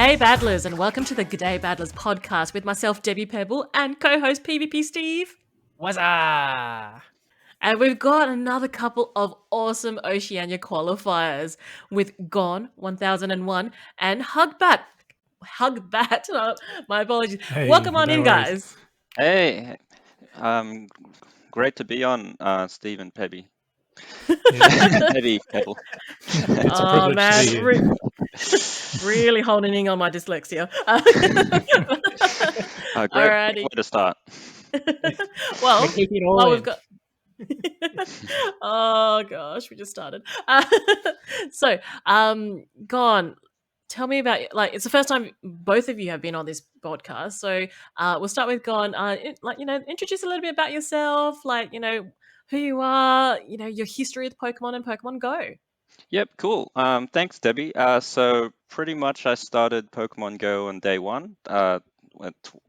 G'day Battlers, and welcome to the G'day Battlers podcast with myself, Debbie Pebble, and co-host PvP Steve. What's up? And we've got another couple of awesome Oceania qualifiers with g0ne1001 and HugBat. HugBat. Oh, my apologies. Hey, Welcome on no in, worries. guys. Hey, great to be on, Steve and Pebby. Pebby, Pebble. It's a Oh privilege man, to be here. really honing in on my dyslexia. Great Alrighty. way to start. Well, We keep it all while in. we've got. Oh gosh, we just started. So, Gone. Tell me about it's the first time both of you have been on this podcast. So, we'll start with Gone. Introduce a little bit about yourself, who you are, your history with Pokemon and Pokemon Go. Yep, cool. Thanks, Debbie. So pretty much I started Pokemon Go on day one. What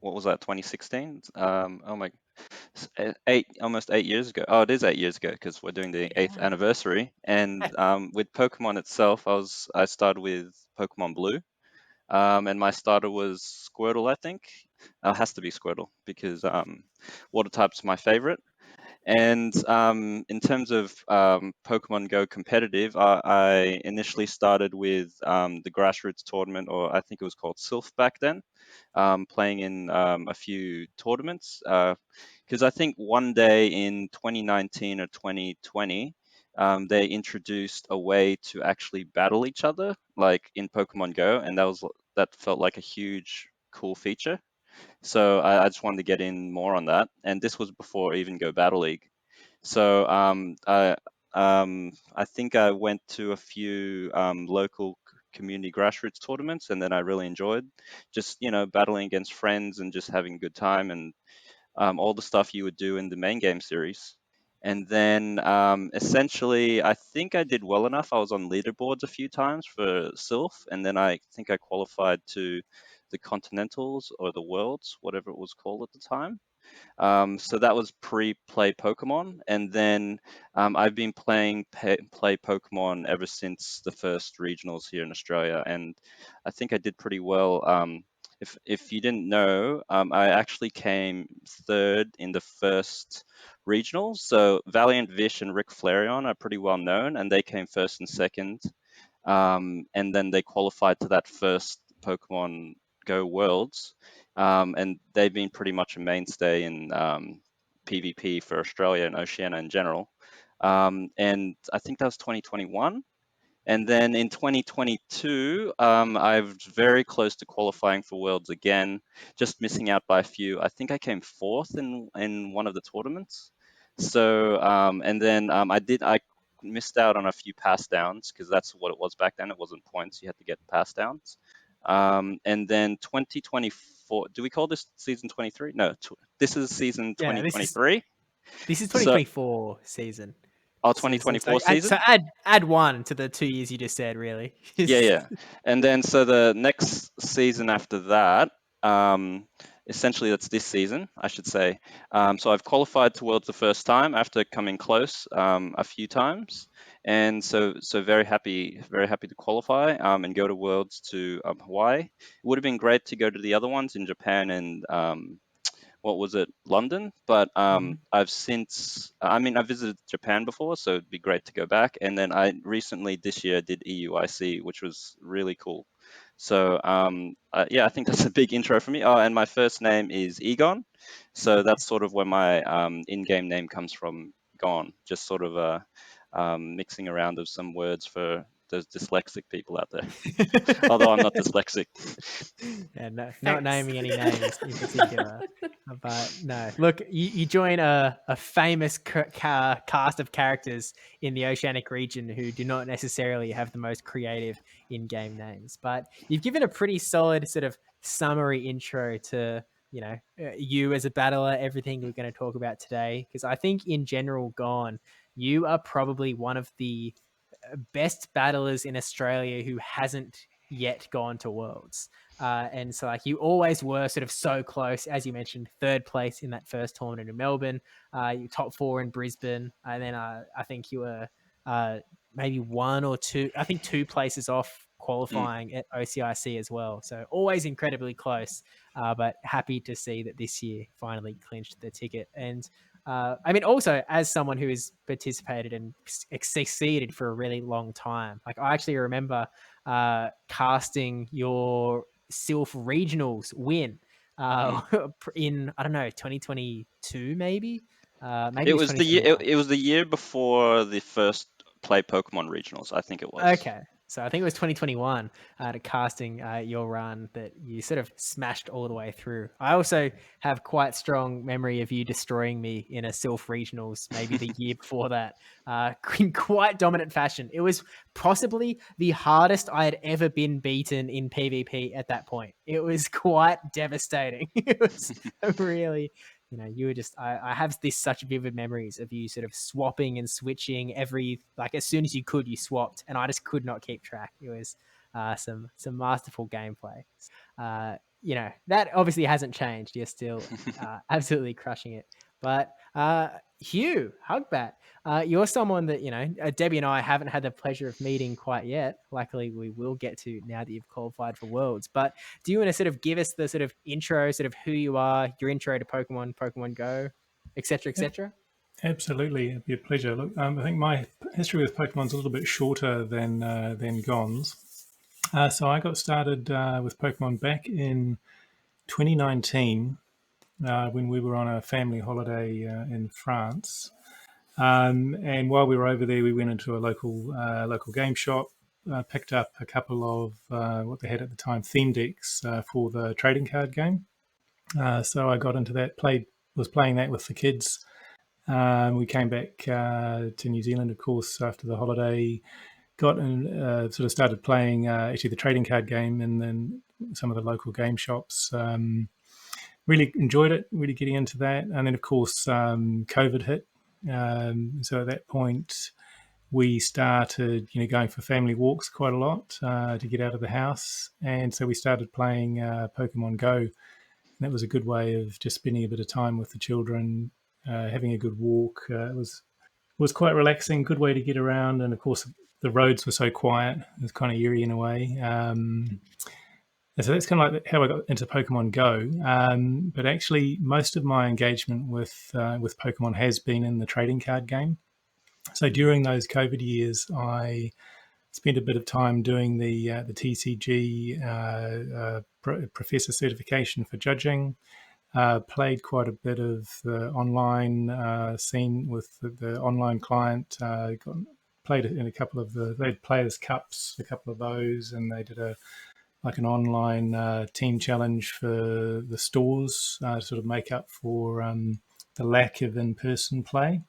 was that, 2016? Oh my, almost 8 years ago. Oh, it is 8 years ago because we're doing the 8th anniversary. And with Pokemon itself, I started with Pokemon Blue. And my starter was Squirtle, I think. Has to be Squirtle because water type's my favorite. And in terms of Pokemon Go competitive, I initially started with the grassroots tournament, or I think it was called Sylph back then, playing in a few tournaments. Because I think one day in 2019 or 2020, they introduced a way to actually battle each other, like in Pokemon Go, and that felt like a huge, cool feature. So I just wanted to get in more on that, and this was before even Go Battle League. So I think I went to a few local community grassroots tournaments, and then I really enjoyed just battling against friends and just having a good time and all the stuff you would do in the main game series. And then essentially, I think I did well enough. I was on leaderboards a few times for Sylph, and then I think I qualified to the Continentals or the Worlds, whatever it was called at the time. So that was pre-play Pokemon, and then I've been playing play Pokemon ever since the first regionals here in Australia, and I think I did pretty well. If you didn't know, I actually came third in the first regionals. So Valiant Vish and Rick Flareon are pretty well known, and they came first and second. And then they qualified to that first Pokemon Go Worlds, and they've been pretty much a mainstay in PvP for Australia and Oceania in general. And I think that was 2021. And then in 2022, I was very close to qualifying for Worlds again, just missing out by a few. I think I came fourth in one of the tournaments. So, and then I missed out on a few pass downs because that's what it was back then. It wasn't points; you had to get pass downs. And then 2024. Do we call this season 23? No, this is season 2023. This is 2024 season. Oh, 2024 season. So add one to the 2 years you just said, really. Yeah. And then so the next season after that, essentially that's this season, I should say. So I've qualified to Worlds the first time after coming close a few times, and so very happy to qualify and go to Worlds to Hawaii. It would have been great to go to the other ones in Japan and what was it, London? But I've since, I visited Japan before, so it'd be great to go back. And then I recently this year did EUIC, which was really cool. So yeah, I think that's a big intro for me. Oh, and my first name is Egon, so that's sort of where my in-game name comes from. Gone, just sort of mixing around of some words for those dyslexic people out there. Although I'm not dyslexic. Yeah, not naming any names in particular. But no, look, you join a famous cast of characters in the Oceanic region who do not necessarily have the most creative in-game names. But you've given a pretty solid sort of summary intro to you as a battler, everything we're going to talk about today. Because I think in general, Gone, you are probably one of the best battlers in Australia who hasn't yet gone to Worlds. And so you always were sort of so close, as you mentioned, third place in that first tournament in Melbourne, you top 4 in Brisbane. And then I think you were maybe 1 or 2, I think 2 places off qualifying at OCIC as well. So always incredibly close, but happy to see that this year finally clinched the ticket. And I mean, also as someone who has participated and succeeded for a really long time, like I actually remember casting your Sylph Regionals win in, I don't know, 2022 maybe. Maybe It it was was the year. 2021. It was the year before the first Play Pokemon regionals. I think it was. Okay. So I think it was 2021 to casting your run that you sort of smashed all the way through. I also have quite strong memory of you destroying me in a Sylph Regionals maybe the year before that in quite dominant fashion. It was possibly the hardest I had ever been beaten in PvP at that point. It was quite devastating. It was really, you were just, I have this such vivid memories of you sort of swapping and switching like as soon as you could, you swapped, and I just could not keep track. It was some masterful gameplay. That obviously hasn't changed. You're still absolutely crushing it. But Hugh, HugBat, you're someone that, Debbie and I haven't had the pleasure of meeting quite yet. Luckily, we will get to now that you've qualified for Worlds. But do you want to sort of give us the sort of intro, sort of who you are, your intro to Pokemon, Pokemon Go, etc., etc.? Absolutely, it'd be a pleasure. Look, I think my history with Pokemon's a little bit shorter than g0ne's. So I got started with Pokemon back in 2019 when we were on a family holiday in France. And while we were over there, we went into a local game shop, picked up a couple of what they had at the time theme decks for the trading card game. So I got into that, was playing that with the kids. We came back to New Zealand, of course, after the holiday. Got and sort of started playing actually the trading card game, and then some of the local game shops. Really enjoyed it, really getting into that. And then, of course, COVID hit. So at that point, we started, going for family walks quite a lot to get out of the house. And so we started playing Pokemon Go. And that was a good way of just spending a bit of time with the children, having a good walk. It was quite relaxing, good way to get around. And of course, the roads were so quiet. It was kind of eerie in a way. So that's kind of like how I got into Pokemon Go. But actually, most of my engagement with Pokemon has been in the trading card game. So during those COVID years, I spent a bit of time doing the TCG professor certification for judging. Played quite a bit of the online scene with the online client. Played in a couple of they had Players Cups, a couple of those, and they did an online team challenge for the stores to sort of make up for the lack of in-person play.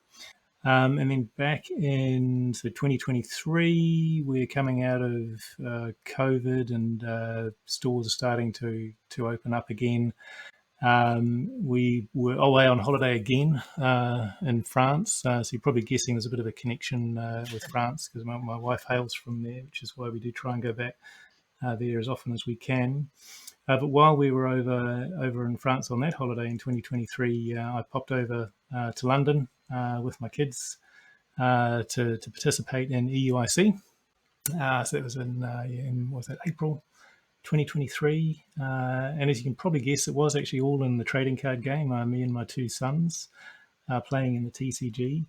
And then back in 2023, we're coming out of COVID, and stores are starting to open up again. We were away on holiday again in France, so you're probably guessing there's a bit of a connection with France because my wife hails from there, which is why we do try and go back there as often as we can. But while we were over in France on that holiday in 2023, I popped over to London with my kids to participate in EUIC. So that was in was that April 2023, and as you can probably guess, it was actually all in the trading card game. Me and my two sons playing in the TCG.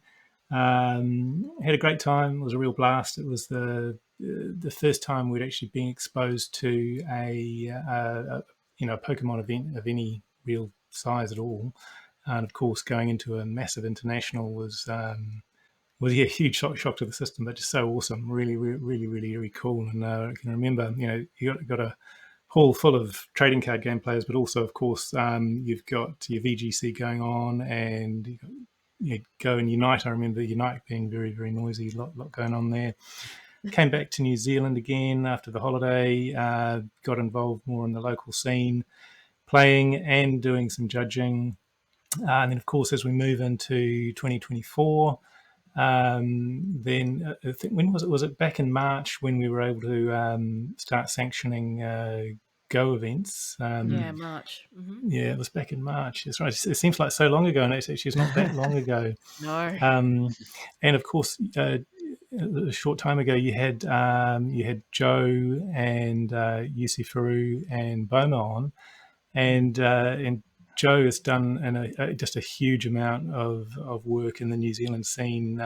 Had a great time. It was a real blast. It was the first time we'd actually been exposed to a Pokemon event of any real size at all. And of course, going into a massive international was a huge shock to the system, but just so awesome. Really, really, really, really cool. And I can remember, you got a hall full of trading card game players, but also, of course, you've got your VGC going on, and you Go and Unite. I remember Unite being very, very noisy, a lot going on there. Came back to New Zealand again after the holiday, got involved more in the local scene, playing and doing some judging. And then, of course, as we move into 2024, then I think, when was it? Was it back in March when we were able to start sanctioning Go events? Yeah, March. Mm-hmm. Yeah, it was back in March. That's right. It seems like so long ago, and it's actually not that long ago. No. And of course, a short time ago, you had Joe and Yusufu and Boma on, and Joe has done just a huge amount of work in the New Zealand scene,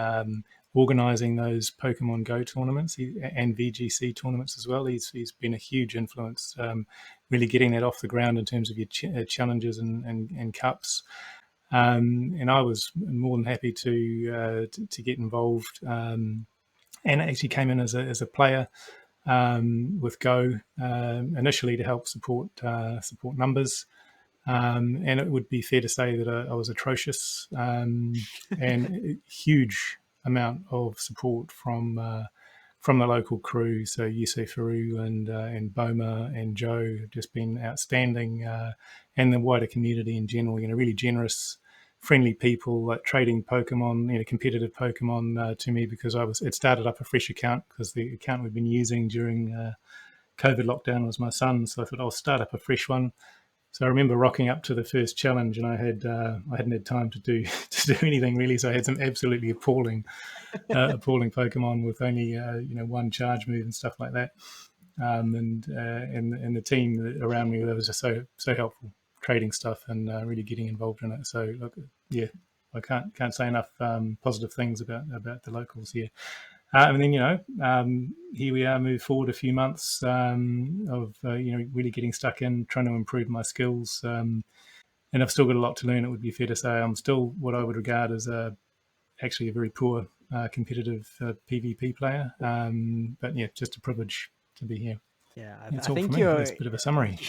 organising those Pokemon Go tournaments and VGC tournaments as well. He's been a huge influence, really getting that off the ground in terms of your challenges and cups. And I was more than happy to get involved, and actually came in as a player with Go initially to help support numbers. And it would be fair to say that I was atrocious, and a huge amount of support from the local crew. So Yusei Faru and Boma and Joe have just been outstanding, and the wider community in general. Really generous, friendly people, like trading Pokemon, competitive Pokemon to me, because it started up a fresh account because the account we've been using during COVID lockdown was my son's. So I thought I'll start up a fresh one. So I remember rocking up to the first challenge, and I hadn't had time to do anything really. So I had some absolutely appalling Pokemon with only one charge move and stuff like that. And the team around me, that was just so helpful, trading stuff and really getting involved in it. So look, yeah, I can't say enough positive things about the locals here. And then here we are, moved forward a few months of really getting stuck in, trying to improve my skills, and I've still got a lot to learn. It would be fair to say I'm still what I would regard as actually a very poor competitive PvP player, but yeah, just a privilege to be here. Yeah, That's I all think for me. That's a bit of a summary.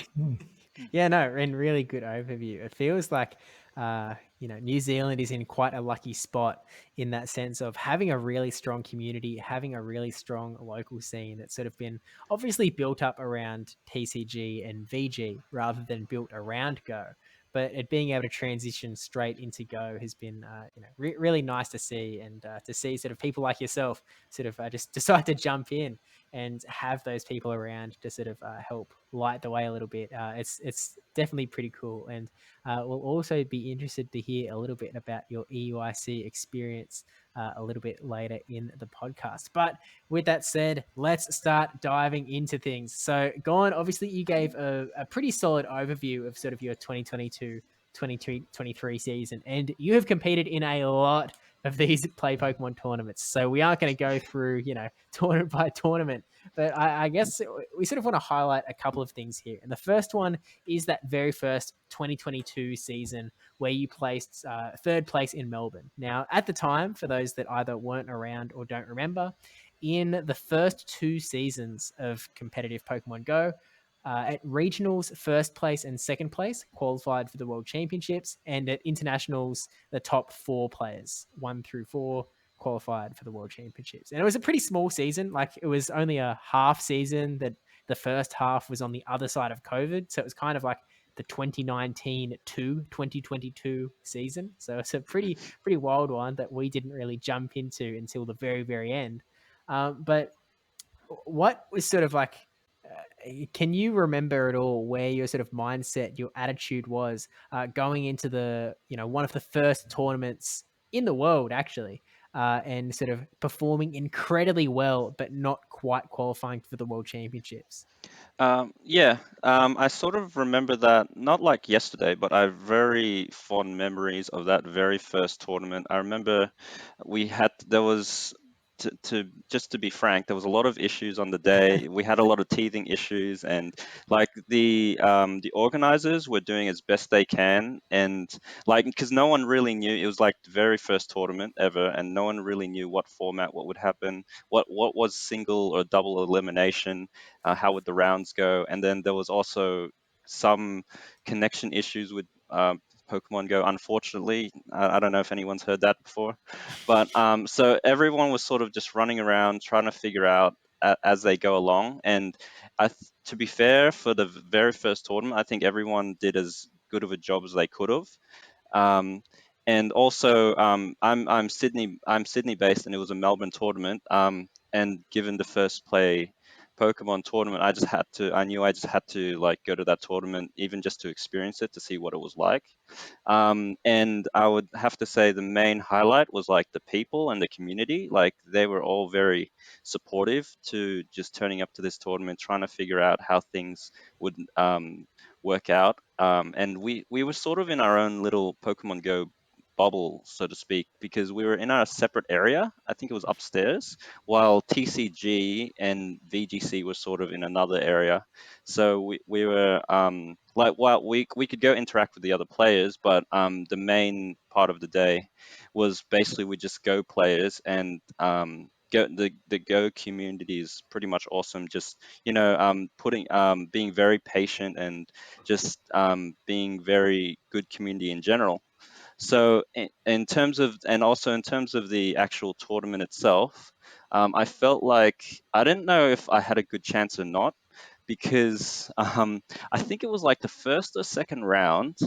Yeah, no, and really good overview. It feels like New Zealand is in quite a lucky spot in that sense of having a really strong community, having a really strong local scene that's sort of been obviously built up around TCG and VG rather than built around Go. But it being able to transition straight into Go has been really nice to see, and to see sort of people like yourself sort of just decide to jump in and have those people around to sort of help light the way a little bit. It's definitely pretty cool. And we'll also be interested to hear a little bit about your EUIC experience a little bit later in the podcast. But with that said, let's start diving into things. So g0ne, obviously you gave a pretty solid overview of sort of your 2022-2023 season, and you have competed in a lot of these Play Pokemon tournaments. So we aren't going to go through, tournament by tournament, but I guess we sort of want to highlight a couple of things here. And the first one is that very first 2022 season where you placed third place in Melbourne. Now, at the time, for those that either weren't around or don't remember, in the first 2 seasons of competitive Pokemon Go, at regionals, first place and second place qualified for the World Championships, and at internationals, the top 4 players, 1 through 4, qualified for the World Championships. And it was a pretty small season. Like, it was only a half season, that the first half was on the other side of COVID. So it was kind of like the 2019 to 2022 season. So it's a pretty wild one that we didn't really jump into until the very, very end. But what was sort of like, can you remember at all where your sort of mindset, your attitude was going into the, one of the first tournaments in the world, actually, and sort of performing incredibly well, but not quite qualifying for the World Championships? I sort of remember that, not like yesterday, but I have very fond memories of that very first tournament. I remember there was, to be frank, there was a lot of issues on the day. We had a lot of teething issues, and like the organizers were doing as best they can, and like, because no one really knew, it was like the very first tournament ever, and no one really knew what format, what would happen, what was single or double elimination, how would the rounds go, and then there was also some connection issues with Pokemon Go. Unfortunately, I don't know if anyone's heard that before, but so everyone was sort of just running around trying to figure out as they go along. And to be fair, for the very first tournament, I think everyone did as good of a job as they could have. And also, I'm Sydney based, and it was a Melbourne tournament. And given the first play Pokemon tournament, I knew I just had to like go to that tournament, even just to experience it, to see what it was like. And I would have to say the main highlight was like the people and the community. Like they were all very supportive to just turning up to this tournament, trying to figure out how things would work out. And we were sort of in our own little Pokemon Go bubble, so to speak, because we were in our separate area. I think it was upstairs, while TCG and VGC were sort of in another area. So we were like, well, we could go interact with the other players, but the main part of the day was basically we just Go players, and the Go community is pretty much awesome. Just putting being very patient and just being very good community in general. So in terms of, and also in terms of the actual tournament itself, I felt like I didn't know if I had a good chance or not, because I think it was like the first or second round,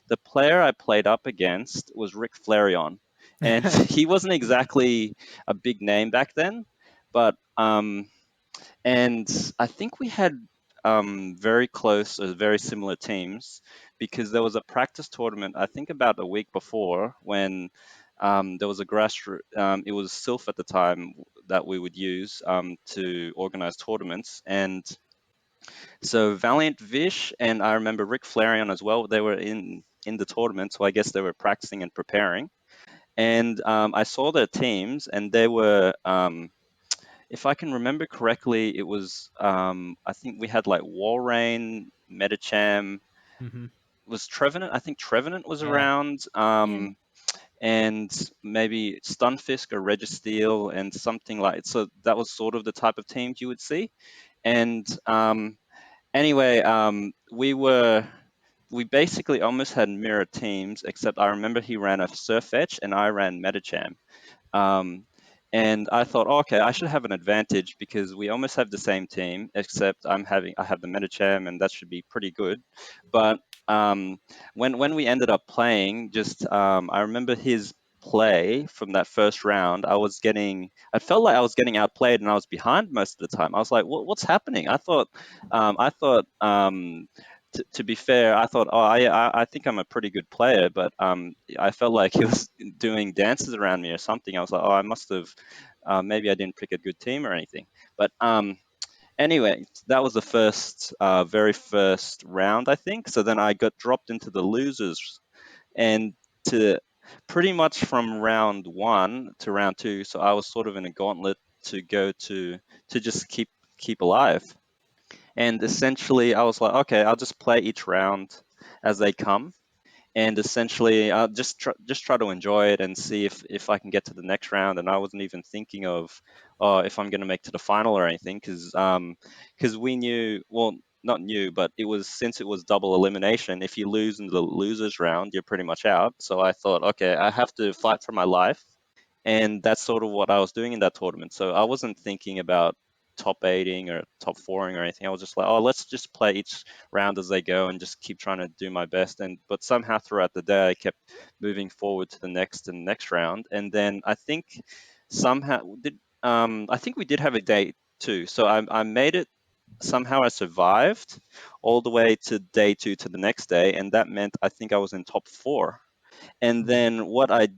the player I played up against was Rick Flareon, and he wasn't exactly a big name back then, but and I think we had very close or very similar teams, because there was a practice tournament, I think about a week before, when there was a grassroots, it was Sylph at the time that we would use to organize tournaments. And so Valiant Vish, and I remember Rick Flareon as well, they were in the tournament, so I guess they were practicing and preparing. And I saw their teams, and they were if I can remember correctly, it was I think we had like Walrein, Metacham, Mm-hmm. was Trevenant. I think Trevenant was Yeah. around, Yeah. and maybe Stunfisk or Registeel and something like. So that was sort of the type of teams you would see. And anyway, we basically almost had mirror teams, except I remember he ran a Surfetch and I ran Metacham. Um, and I thought, oh, okay, I should have an advantage because we almost have the same team, except I have the Metacham, and that should be pretty good. But when we ended up playing, just I remember his play from that first round. I felt like I was getting outplayed, and I was behind most of the time. I was like, what's happening? I thought. To be fair, I thought, oh, I think I'm a pretty good player, but I felt like he was doing dances around me or something. I was like, oh, I must have, maybe I didn't pick a good team or anything. But anyway, that was the very first round, I think. So then I got dropped into the losers, and to pretty much from round 1 to round 2. So I was sort of in a gauntlet to go to just keep alive. And essentially, I was like, okay, I'll just play each round as they come, and essentially just try to enjoy it and see if I can get to the next round. And I wasn't even thinking of if I'm going to make to the final or anything, because we knew, well, not new, but since it was double elimination, if you lose in the losers round, you're pretty much out. So I thought, okay, I have to fight for my life, and that's sort of what I was doing in that tournament. So I wasn't thinking about top eighting or top fouring or anything. I was just like, oh, let's just play each round as they go and just keep trying to do my best. But somehow throughout the day, I kept moving forward to the next and next round. And then I think I think we did have a day too. So I made it. Somehow I survived all the way to day 2 to the next day, and that meant I think I was in top 4. And then what I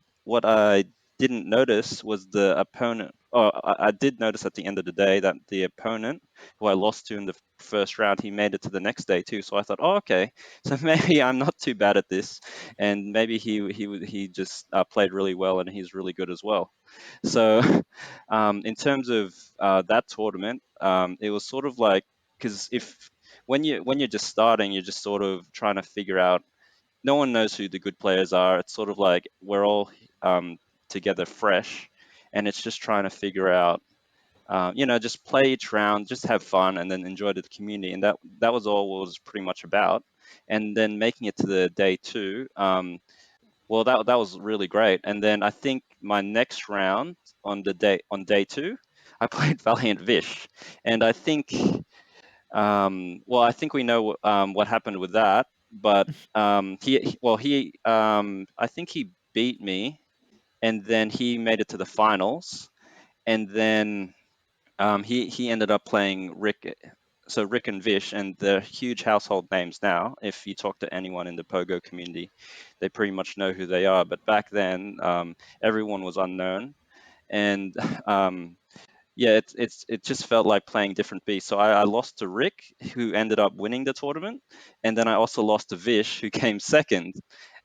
didn't notice was the opponent. Oh, I did notice at the end of the day that the opponent who I lost to in the first round, he made it to the next day too. So I thought, oh, okay, so maybe I'm not too bad at this, and maybe he just played really well, and he's really good as well. So in terms of that tournament, it was sort of like, because if when you're just starting, you're just sort of trying to figure out, no one knows who the good players are. It's sort of like we're all together fresh, and it's just trying to figure out, just play each round, just have fun, and then enjoy the community. And that was all it was pretty much about. And then making it to the day 2, well, that was really great. And then I think my next round on day 2, I played Valiant Vish, and I think well, I think we know what happened with that, but I think he beat me, and then he made it to the finals, and then he ended up playing Rick. So Rick and Vish, and they're huge household names now. If you talk to anyone in the Pogo community, they pretty much know who they are. But back then, everyone was unknown, and yeah, it just felt like playing different beasts. So I lost to Rick, who ended up winning the tournament, and then I also lost to Vish, who came second.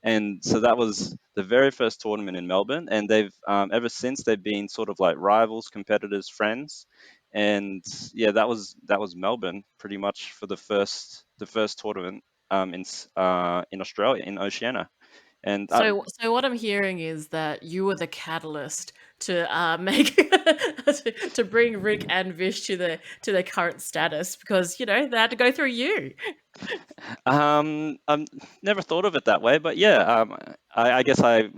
And so that was the very first tournament in Melbourne, and they've ever since they've been sort of like rivals, competitors, friends. And yeah, that was Melbourne pretty much for the first tournament in Australia, in Oceania. And So what I'm hearing is that you were the catalyst to make to bring Rick and Vish to their current status, because they had to go through you. I've never thought of it that way, but yeah, I guess I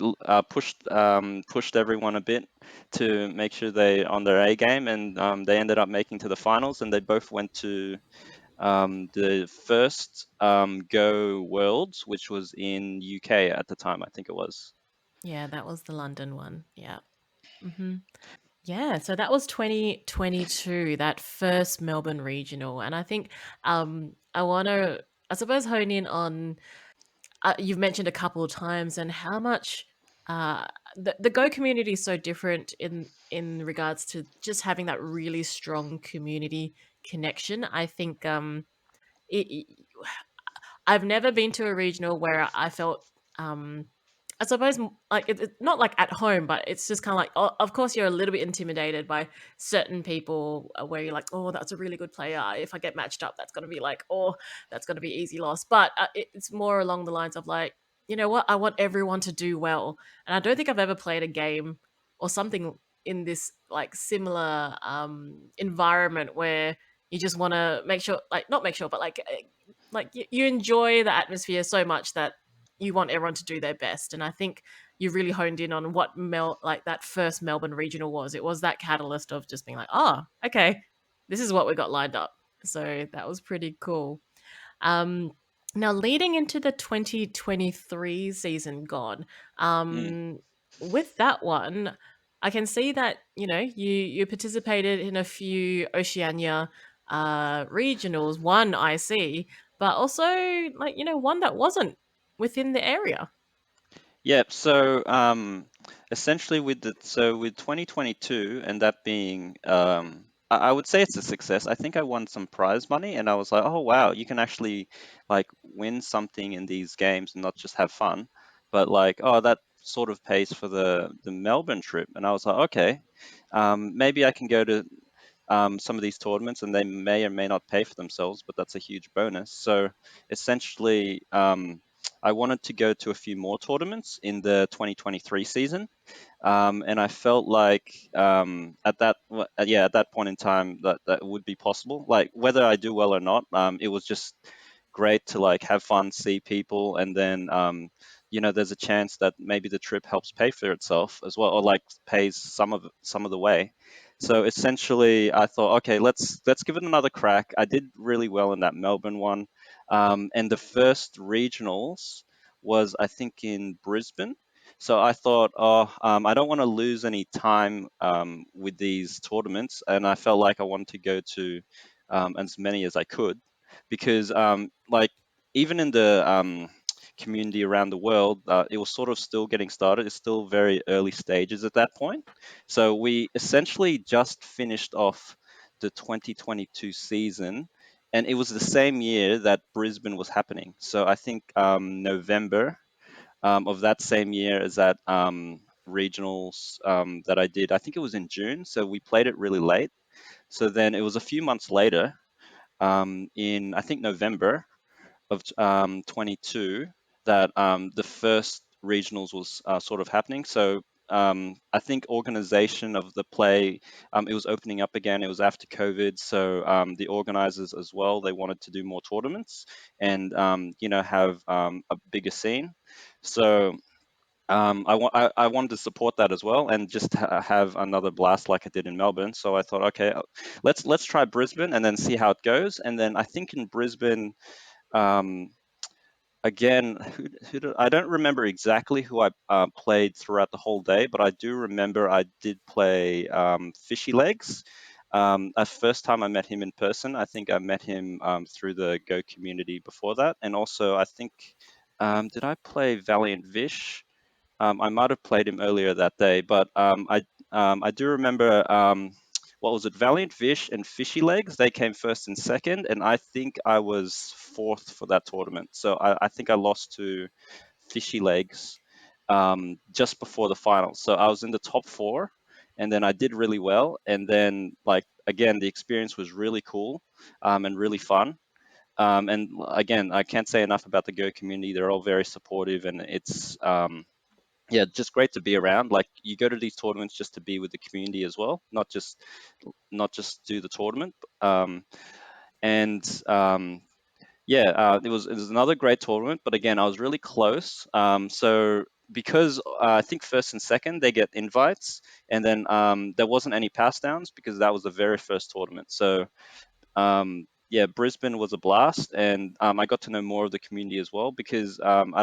pushed everyone a bit to make sure they on their A game, and they ended up making to the finals, and they both went to the first Go Worlds, which was in UK at the time, I think it was. Yeah, that was the London one. Yeah. hmm Yeah, so that was 2022, that first Melbourne regional. And I think I want to, I suppose, hone in on, you've mentioned a couple of times, and how much the Go community is so different in regards to just having that really strong community connection. I think it, I've never been to a regional where I felt, I suppose, like it's not like at home, but it's just kind of like, of course, you're a little bit intimidated by certain people, where you're like, oh, that's a really good player. If I get matched up, that's going to be like, oh, that's going to be easy loss. But it's more along the lines of like, you know what? I want everyone to do well. And I don't think I've ever played a game or something in this like similar environment where you just want to make sure, like, not make sure, but like you enjoy the atmosphere so much that you want everyone to do their best. And I think you really honed in on what like that first Melbourne regional was. It was that catalyst of just being like, oh, okay, this is what we got lined up. So that was pretty cool. Um, Now leading into the 2023 season, gone. Mm. With that one, I can see that you participated in a few Oceania regionals, one IC, but also like one that wasn't within the area. Yeah, so essentially with 2022 and that being I would say it's a success. I think I won some prize money and I was like, oh wow, you can actually like win something in these games and not just have fun, but like, oh, that sort of pays for the Melbourne trip. And I was like, okay, maybe I can go to some of these tournaments and they may or may not pay for themselves, but that's a huge bonus. So essentially, I wanted to go to a few more tournaments in the 2023 season, and I felt like at that point in time that would be possible. Like whether I do well or not, it was just great to like have fun, see people, and then there's a chance that maybe the trip helps pay for itself as well, or like pays some of the way. So essentially, I thought, okay, let's give it another crack. I did really well in that Melbourne one, and the first regionals was I think in Brisbane. So I thought, oh, I don't want to lose any time with these tournaments, and I felt like I wanted to go to as many as I could, because like even in the community around the world, it was sort of still getting started. It's still very early stages at that point. So we essentially just finished off the 2022 season, and it was the same year that Brisbane was happening. So I think November of that same year as that regionals that I did. I think it was in June. So we played it really late. So then it was a few months later, in I think November of 22, that the first regionals was sort of happening. So I think organization of the play, it was opening up again. It was after COVID, so the organizers as well, they wanted to do more tournaments and have a bigger scene. So I wanted to support that as well, and just have another blast like I did in Melbourne. So I thought, okay, let's try Brisbane and then see how it goes. And then I think in Brisbane, um, again, I don't remember exactly who I played throughout the whole day, but I do remember I did play Fishy Legs. First time I met him in person, I think I met him through the Go community before that. And also, I think, did I play Valiant Vish? I might have played him earlier that day, but I do remember, what was it, Valiant Vish and Fishy Legs? They came first and second, and I think I was fourth for that tournament. So I think I lost to Fishy Legs just before the finals. So I was in the top four, and then I did really well. And then, like, again, the experience was really cool and really fun. And again, I can't say enough about the Go community. They're all very supportive, and it's yeah, just great to be around. Like, you go to these tournaments just to be with the community as well, not just do the tournament. And yeah, it was another great tournament, but again, I was really close. So because I think first and second they get invites, and then there wasn't any pass downs because that was the very first tournament. So yeah, Brisbane was a blast, and I got to know more of the community as well because um,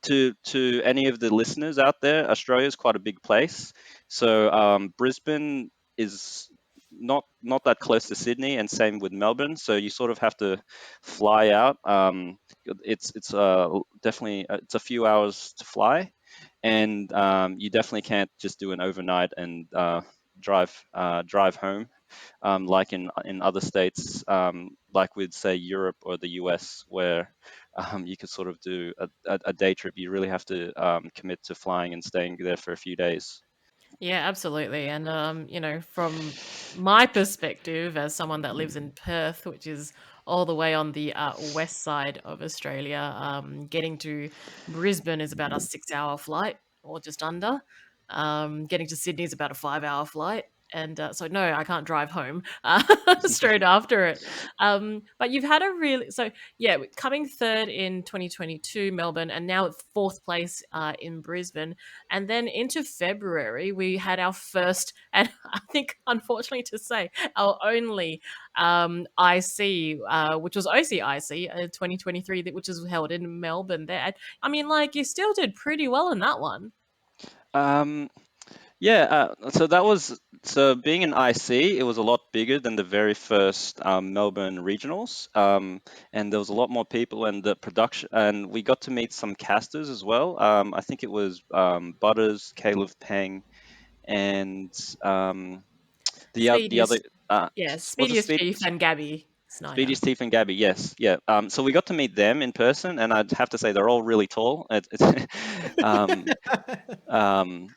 to any of the listeners out there, Australia is quite a big place. So Brisbane is not that close to Sydney, and same with Melbourne. So you sort of have to fly out. It's definitely it's a few hours to fly, and you definitely can't just do an overnight and drive home like in other states, like with say Europe or the US, where you could sort of do a day trip. You really have to commit to flying and staying there for a few days. Yeah, absolutely. And from my perspective, as someone that lives in Perth, which is all the way on the west side of Australia, getting to Brisbane is about a 6 hour flight or just under. Getting to Sydney is about a 5 hour flight. And so, no, I can't drive home straight after it. But you've had a really, so yeah, coming third in 2022, Melbourne, and now fourth place in Brisbane. And then into February, we had our first, and I think, unfortunately to say, our only IC, which was OCIC 2023, which was held in Melbourne there. I mean, like, you still did pretty well in that one. Um, yeah, so that was so being an IC, it was a lot bigger than the very first Melbourne regionals, and there was a lot more people, and the production, and we got to meet some casters as well. I think it was Butters, Caleb Peng, and the other Speediest, yeah, was it Speediest Speed? Chief and Gabby Speedy Snyder. Steve and Gabby, yes, yeah. So we got to meet them in person, and I'd have to say they're all really tall. Um,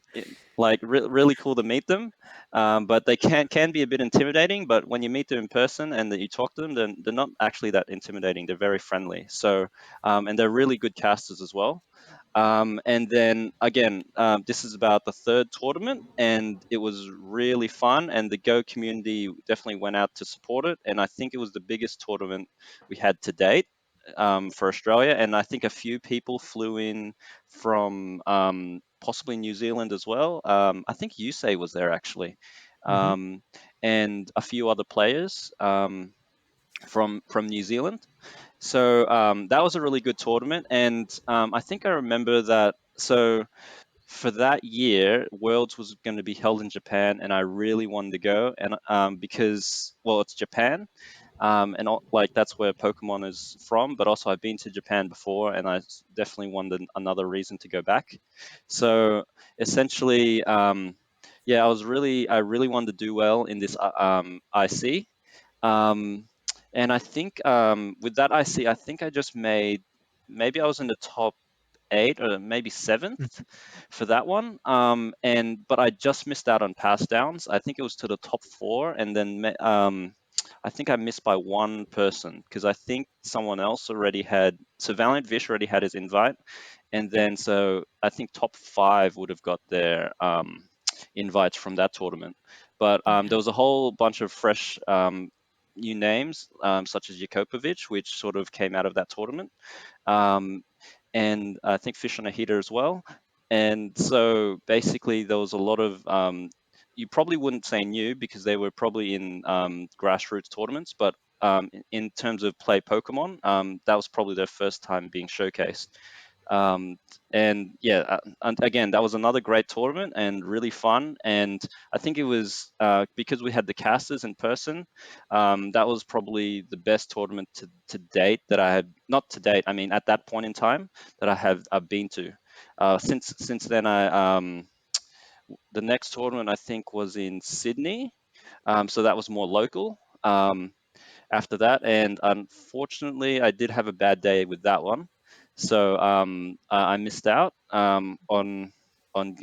like really cool to meet them, but they can be a bit intimidating. But when you meet them in person and that you talk to them, then they're not actually that intimidating. They're very friendly. So and they're really good casters as well. And then again, this is about the third tournament, and it was really fun. And the Go community definitely went out to support it. And I think it was the biggest tournament we had to date for Australia. And I think a few people flew in from possibly New Zealand as well. I think Yusei was there actually, Mhm. and a few other players from New Zealand. So that was a really good tournament, and I think I remember that. So for that year, Worlds was going to be held in Japan, and I really wanted to go, and because well, it's Japan, and like that's where Pokemon is from. But also, I've been to Japan before, and I definitely wanted another reason to go back. So essentially, yeah, I really wanted to do well in this IC. Um, and I think with that IC, I think I just made, maybe I was in the top eight or maybe seventh for that one. But I just missed out on pass downs. I think it was to the top four, and then I think I missed by one person because I think someone else already had. So Valiant Vish already had his invite, and Yep. then so I think top five would have got their invites from that tournament. But there was a whole bunch of fresh new names, such as Jakopovic, which sort of came out of that tournament. Um, and I think Fish on a Heater as well. And so basically, there was a lot of you probably wouldn't say new because they were probably in grassroots tournaments, but in terms of play Pokemon, that was probably their first time being showcased. And yeah, and again, that was another great tournament and really fun. And I think it was because we had the casters in person. That was probably the best tournament to date that I had, not to date, I mean at that point in time, that I've been to. Since then, the next tournament I think was in Sydney, so that was more local. After that, and unfortunately, I did have a bad day with that one, so I missed out on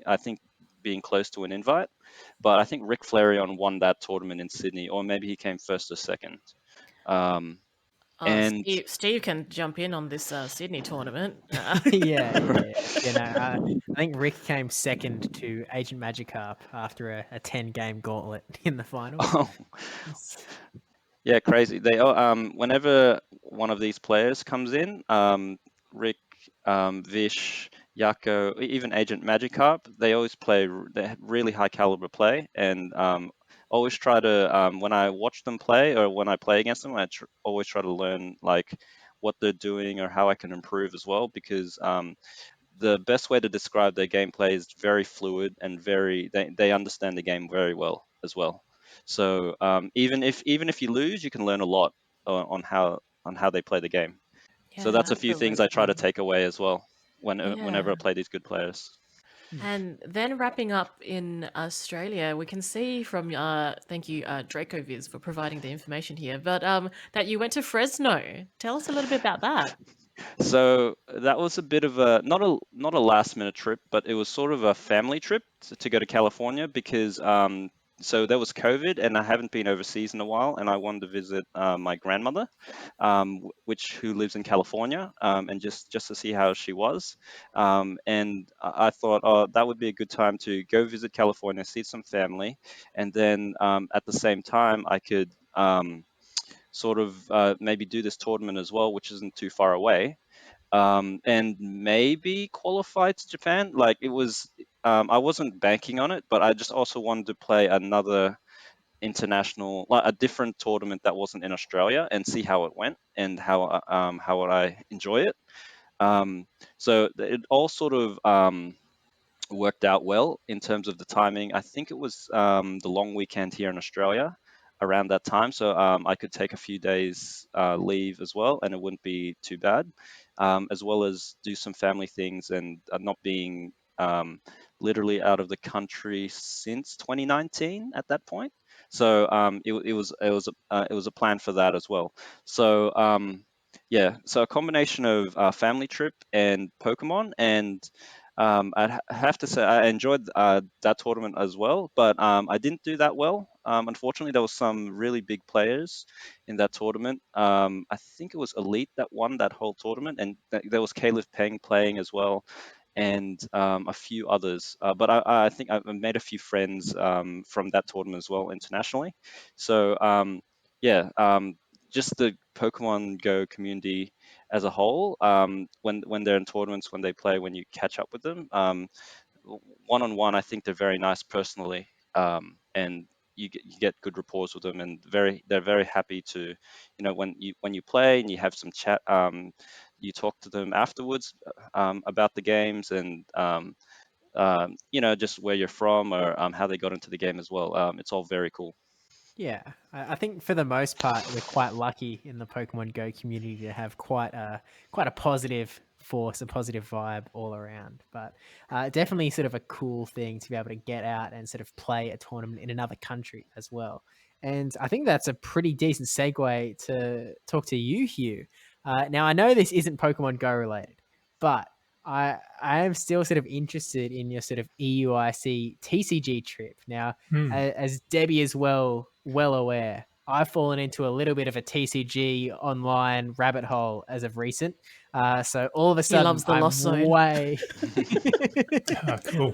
I think being close to an invite. But I think Rick Flareon won that tournament in Sydney, or maybe he came first or second. Um, and Steve can jump in on this Sydney tournament. I think Rick came second to Agent Magikarp after a 10-game gauntlet in the finals. oh, yeah, crazy. Whenever one of these players comes in, Rick, Vish, Yako, even Agent Magikarp, they always they have really high caliber play, and always try to when I watch them play or when I play against them, always try to learn like what they're doing or how I can improve as well, because the best way to describe their gameplay is very fluid and they understand the game very well as well. So even if you lose, you can learn a lot on how they play the game. So Yeah, that's a few things I try to absolutely. take away as well whenever I Yeah. play these good players. And then wrapping up in Australia, we can see from thank you Dracoviz for providing the information here, but that you went to Fresno. Tell us a little bit about that. So that was a bit of a not a last minute trip, but it was sort of a family trip to go to California because so there was COVID and I haven't been overseas in a while, and I wanted to visit my grandmother, who lives in California, and just to see how she was. And I thought, oh, that would be a good time to go visit California, see some family, and then at the same time I could. Sort of maybe do this tournament as well, which isn't too far away, and maybe qualify to Japan. Like it was, I wasn't banking on it, but I just also wanted to play another international, like a different tournament that wasn't in Australia, and see how it went and how would I enjoy it. Um, so it all sort of worked out well in terms of the timing. I think it was the long weekend here in Australia around that time, so I could take a few days leave as well, and it wouldn't be too bad, as well as do some family things and not being literally out of the country since 2019 at that point. So it was a plan for that as well. So yeah, so a combination of family trip and Pokemon, and I'd have to say I enjoyed that tournament as well, but I didn't do that well. Unfortunately, there was some really big players in that tournament. I think it was Elite that won that whole tournament, and there was Caleb Peng playing as well, and a few others. But I think I made a few friends from that tournament as well internationally. So yeah, just the Pokemon Go community as a whole, when they're in tournaments, when they play, when you catch up with them, one on one, I think they're very nice personally, and you get good rapport with them, and they're very happy to, when you play and you have some chat, you talk to them afterwards about the games and just where you're from or how they got into the game as well. It's all very cool. Yeah, I think for the most part, we're quite lucky in the Pokemon Go community to have quite a positive force, a positive vibe all around. But definitely sort of a cool thing to be able to get out and sort of play a tournament in another country as well. And I think that's a pretty decent segue to talk to you, Hugh. Now I know this isn't Pokemon Go related, but I am still sort of interested in your sort of EUIC TCG trip. Now, as Debbie is well aware, I've fallen into a little bit of a TCG online rabbit hole as of recent. So all of a He sudden, loves the Lost Zone. Cool.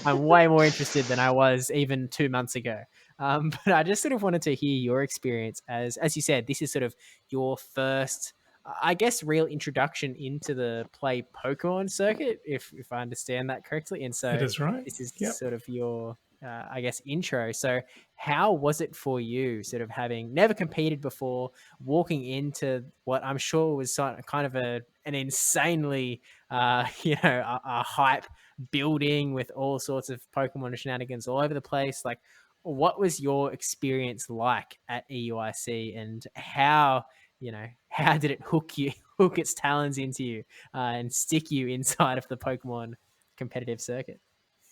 I'm way more interested than I was even 2 months ago. But I just sort of wanted to hear your experience as you said, this is sort of your first, I guess, real introduction into the play Pokemon circuit, if I understand that correctly. And That so is right. this is Yep. sort of your I guess, intro. So how was it for you, sort of having never competed before, walking into what I'm sure was kind of an insanely, a hype building with all sorts of Pokemon shenanigans all over the place? Like, what was your experience like at EUIC, and how did it hook its talons into you, and stick you inside of the Pokemon competitive circuit?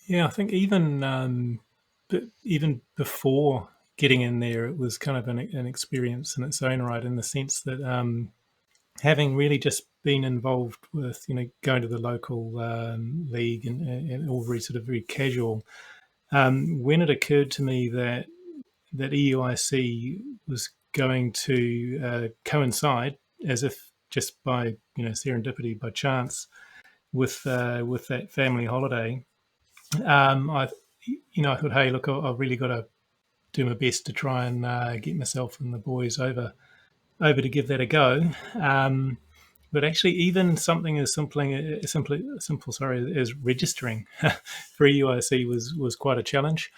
Yeah, I think even before getting in there, it was kind of an experience in its own right, in the sense that having really just been involved with, going to the local league and all very sort of very casual. When it occurred to me that EUIC was going to coincide, as if just by serendipity, by chance, with that family holiday, I thought, hey, look, I've really got to do my best to try and get myself and the boys over to give that a go. But actually, even something as simple, sorry, as registering for EUIC was quite a challenge,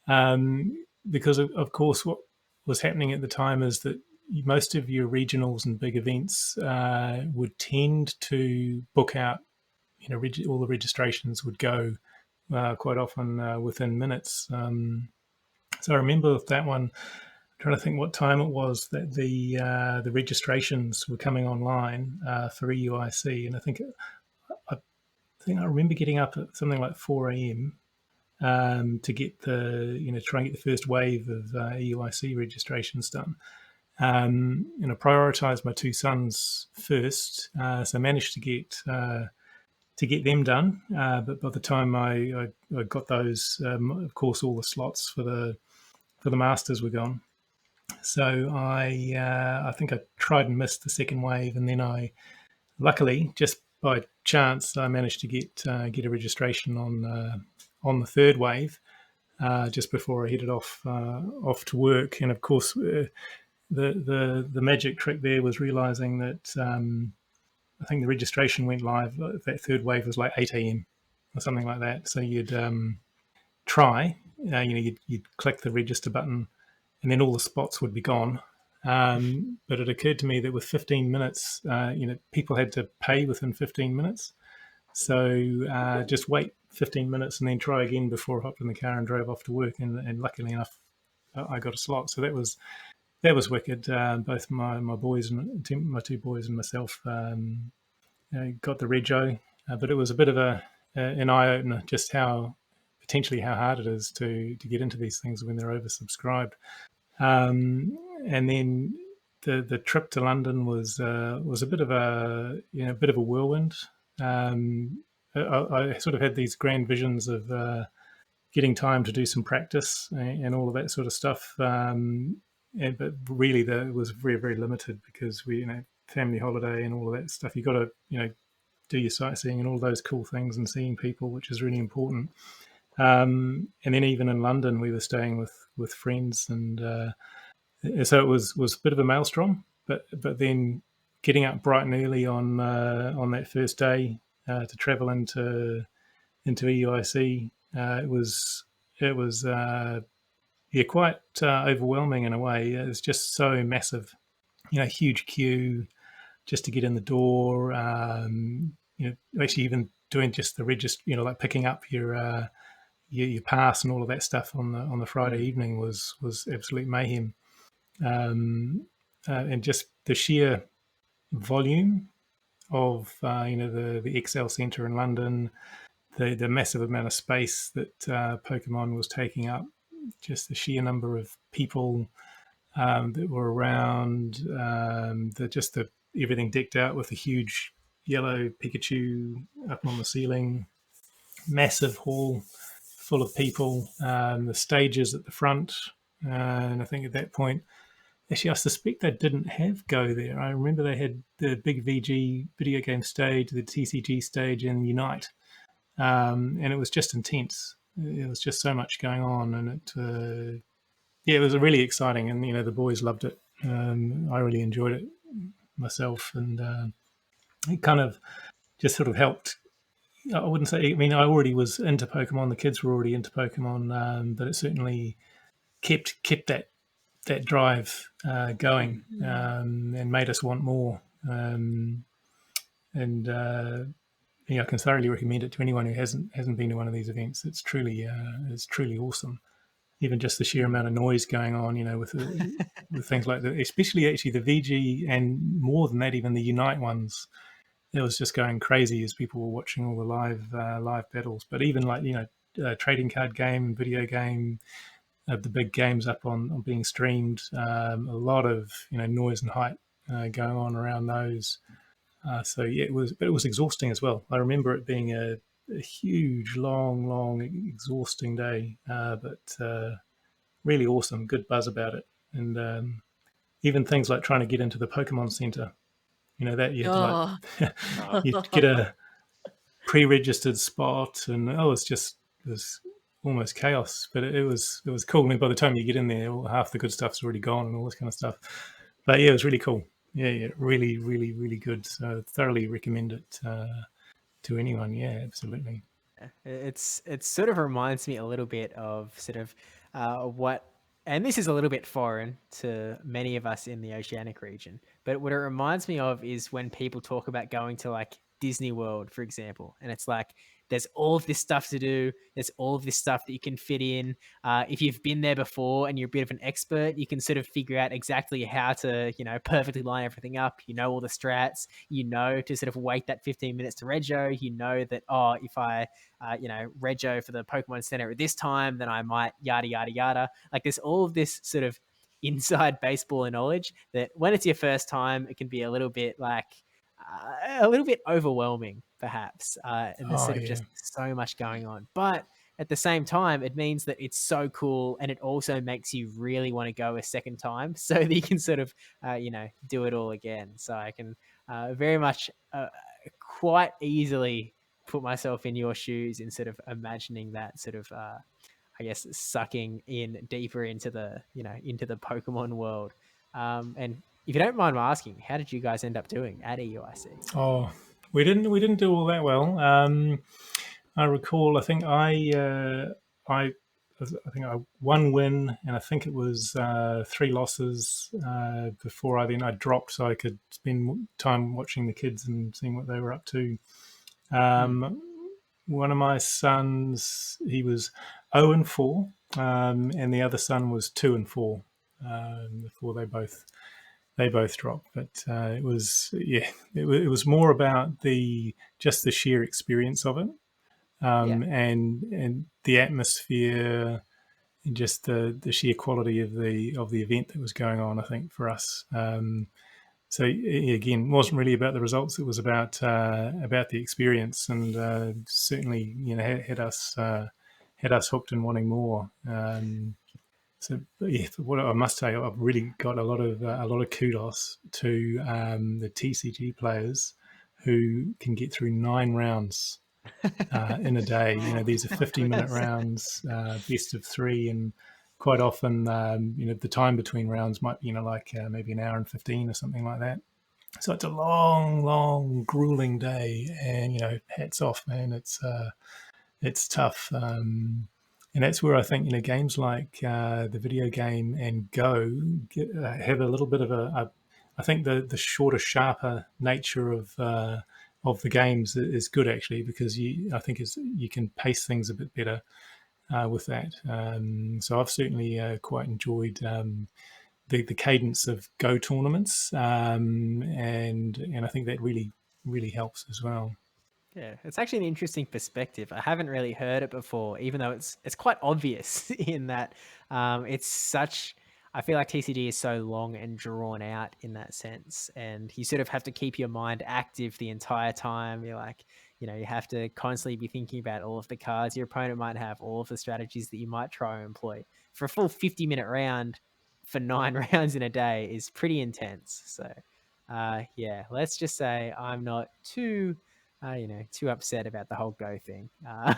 because of course what was happening at the time is that most of your regionals and big events would tend to book out. All the registrations would go quite often within minutes. So I remember with that one, trying to think what time it was that the registrations were coming online for EUIC, and I think I remember getting up at something like 4 a.m. To get try and get the first wave of EUIC registrations done. I prioritised my two sons first, so I managed to get them done. But by the time I got those, of course, all the slots for the masters were gone. So I think I tried and missed the second wave, and then luckily, just by chance, I managed to get a registration on the third wave just before I headed off to work. And of course, the magic trick there was realizing that I think the registration went live. That third wave was like 8 a.m. or something like that. So you'd try, you'd click the register button, and then all the spots would be gone. But it occurred to me that with 15 minutes, people had to pay within 15 minutes. So just wait 15 minutes and then try again before I hopped in the car and drove off to work. And luckily enough, I got a slot. So that was wicked. Both my boys and my two boys and myself got the rego, but it was a bit of an eye opener just how hard it is to get into these things when they're oversubscribed. And then the trip to London was a bit of a whirlwind. I sort of had these grand visions of getting time to do some practice and all of that sort of stuff. But really, it was very, very limited because we, family holiday and all of that stuff. You got to, do your sightseeing and all those cool things and seeing people, which is really important. And then even in London, we were staying with friends, and so it was a bit of a maelstrom. But then getting up bright and early on that first day to travel into EUIC, it was quite overwhelming in a way. It's just so massive, huge queue just to get in the door. Actually even doing just the register, like picking up your pass and all of that stuff on the Friday evening was absolute mayhem. And just the sheer volume of the XL Centre in London, the massive amount of space that Pokemon was taking up, just the sheer number of people that were around, everything decked out with a huge yellow Pikachu up on the ceiling, massive hall full of people, the stages at the front, and I think at that point, actually, I suspect they didn't have Go there. I remember they had the big VG video game stage, the TCG stage, and Unite, and it was just intense. It was just so much going on, and it was really exciting. And the boys loved it. I really enjoyed it myself, and it kind of just sort of helped I wouldn't say. I mean, I already was into Pokemon. The kids were already into Pokemon, but it certainly kept that drive going, and made us want more. And I can thoroughly recommend it to anyone who hasn't been to one of these events. It's truly awesome. Even just the sheer amount of noise going on, with things like that, especially actually the VG, and more than that, even the Unite ones. It was just going crazy as people were watching all the live battles. But even like trading card game, video game, the big games up on being streamed, a lot of noise and hype going on around those. So yeah, but it was exhausting as well. I remember it being a huge, long, exhausting day, but really awesome. Good buzz about it, and even things like trying to get into the Pokemon Center. That you had to you get a pre-registered spot, and it was almost chaos. But it was cool. And by the time you get in there, half the good stuff's already gone, and all this kind of stuff. But yeah, it was really cool. Yeah, really, really, really good. So thoroughly recommend it to anyone. Yeah, absolutely. It sort of reminds me a little bit of sort of what, and this is a little bit foreign to many of us in the oceanic region, but what it reminds me of is when people talk about going to like Disney World, for example, and it's like there's all of this stuff to do, there's all of this stuff that you can fit in. If you've been there before and you're a bit of an expert, you can sort of figure out exactly how to, perfectly line everything up. All the strats, to sort of wait that 15 minutes to rego. That, if I rego for the Pokemon Center at this time, then I might yada, yada, yada. Like there's all of this sort of inside baseball knowledge that when it's your first time, it can be a little bit like, a little bit overwhelming, perhaps. And there's sort of just so much going on. But at the same time, it means that it's so cool, and it also makes you really want to go a second time so that you can sort of, do it all again. So I can very much quite easily put myself in your shoes in sort of imagining that sort of, I guess, sucking in deeper into the, into the Pokemon world. And if you don't mind me asking, how did you guys end up doing at EUIC? Oh, we didn't do all that well. I recall. I think I one win, and I think it was 3 losses before I dropped, so I could spend time watching the kids and seeing what they were up to. One of my sons, he was 0-4, and the other son was 2-4 before they both dropped. But it was more about just the sheer experience of it, and the atmosphere, and just the sheer quality of the event that was going on. I think for us. So again, it wasn't really about the results. It was about the experience, and certainly had us hooked and wanting more. So yeah, what I must say, I've really got a lot of kudos to the TCG players who can get through 9 rounds in a day. These are 50-minute rounds, best of 3, and quite often, the time between rounds might be, maybe an hour and 15 or something like that. So it's a long, grueling day, and hats off, man. It's tough, and that's where I think games like the video game and Go have a little bit of I think the shorter, sharper nature of the games is good actually, because I think you can pace things a bit better with that. So I've certainly quite enjoyed the cadence of Go tournaments, and I think that really helps as well. Yeah, it's actually an interesting perspective. I haven't really heard it before, even though it's quite obvious in that it's such. I feel like TCG is so long and drawn out in that sense, and you sort of have to keep your mind active the entire time. You're like, you have to constantly be thinking about all of the cards your opponent might have, all of the strategies that you might try and employ. For a full 50-minute round for 9 rounds in a day is pretty intense. So, yeah, let's just say I'm not too upset about the whole Go thing.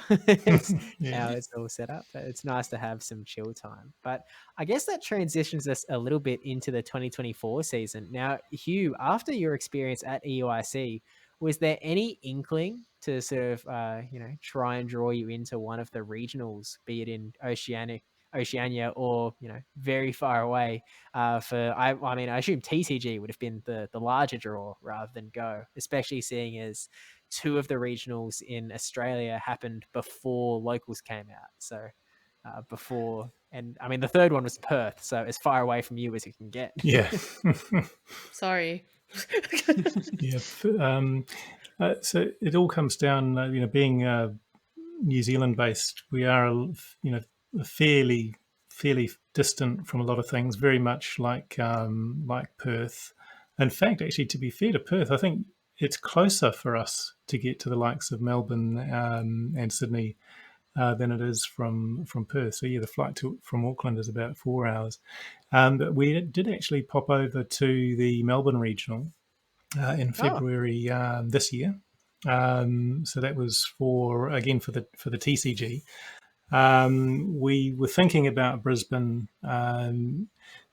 It's how it's all set up, but it's nice to have some chill time. But I guess that transitions us a little bit into the 2024 season. Now, Hugh, after your experience at EUIC, was there any inkling to sort of try and draw you into one of the regionals, be it in Oceania or very far away? I mean, I assume TCG would have been the larger draw rather than Go, especially seeing as two of the regionals in Australia happened before locals came out. So before, and I mean, the third one was Perth, so as far away from you as you can get. Yeah. Sorry. Yeah. So it all comes down, being New Zealand based, we are, fairly distant from a lot of things, very much like Perth. In fact, actually, to be fair to Perth, I think it's closer for us to get to the likes of Melbourne and Sydney than it is from Perth. So yeah, the flight from Auckland is about 4 hours. But we did actually pop over to the Melbourne regional in Oh, February this year. So that was for the TCG. We were thinking about Brisbane.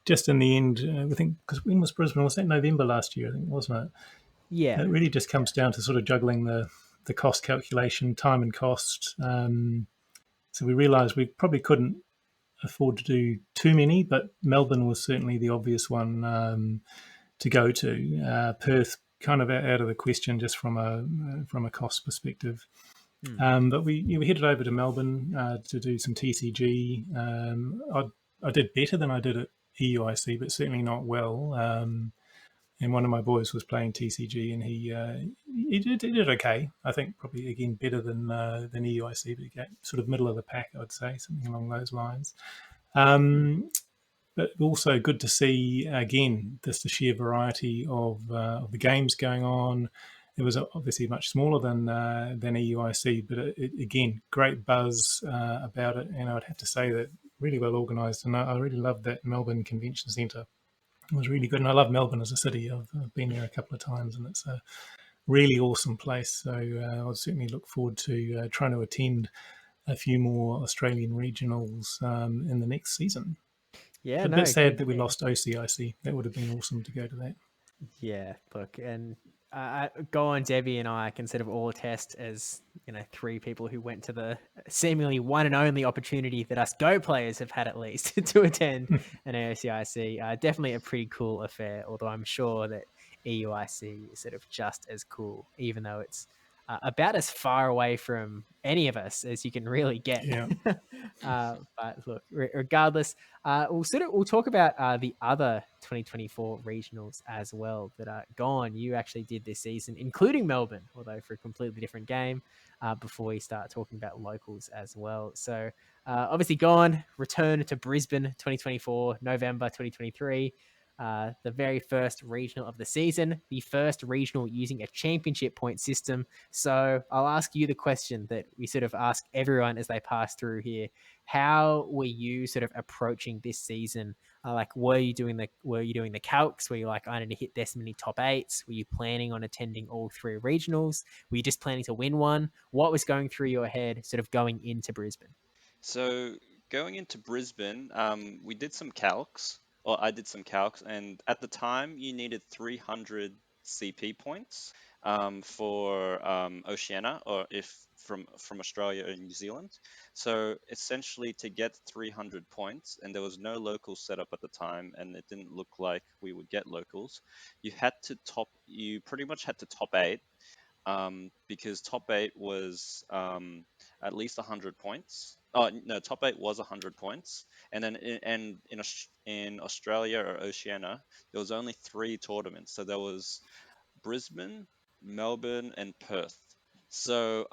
Just in the end, we think, because when was Brisbane? Was that November last year? I think, wasn't it? yeah. It really just comes down to sort of juggling the cost calculation, time and cost. So we realised we probably couldn't afford to do too many, but Melbourne was certainly the obvious one to go to. Perth kind of out of the question just from a cost perspective. But we headed over to Melbourne to do some TCG. I did better than I did at EUIC, but certainly not well. And one of my boys was playing TCG, and he did okay. I think probably again better than EUIC, but he got sort of middle of the pack, I'd say, something along those lines. But also good to see again just the sheer variety of the games going on. It was obviously much smaller than EUIC, but again, great buzz about it. And I'd have to say that really well organised, and I really loved that Melbourne Convention Centre. It was really good, and I love Melbourne as a city. I've been there a couple of times, and it's a really awesome place. So I'll certainly look forward to trying to attend a few more Australian regionals in the next season. Yeah, A bit no, sad good that we to hear. lost OCIC. That would have been awesome to go to that. Yeah, look, and Go on, Debbie and I can sort of all attest as three people who went to the seemingly one and only opportunity that us Go players have had at least to attend an AOCIC. Definitely a pretty cool affair, although I'm sure that EUIC is sort of just as cool, even though it's about as far away from any of us as you can really get. Yeah. But look, regardless, we'll talk about the other 2024 regionals as well that are gone. You actually did this season, including Melbourne, although for a completely different game. Before we start talking about locals as well, so obviously gone. Return to Brisbane 2024, November 2023. The very first regional of the season, the first regional using a championship point system. So I'll ask you the question that we sort of ask everyone as they pass through here. How were you sort of approaching this season? Like, were you doing the calcs? Were you like, I need to hit this many top eights? Were you planning on attending all three regionals? Were you just planning to win one? What was going through your head sort of going into Brisbane? So going into Brisbane, we did some calcs, or I did some calcs, and at the time you needed 300 CP points for Oceania, or if from Australia or New Zealand. So essentially, to get 300 points, and there was no local setup at the time, and it didn't look like we would get locals. You pretty much had to top eight because top eight was at least 100 points. Oh no, top eight was 100 points, and then in Australia or Oceania, there was only three tournaments. So there was Brisbane, Melbourne, and Perth. So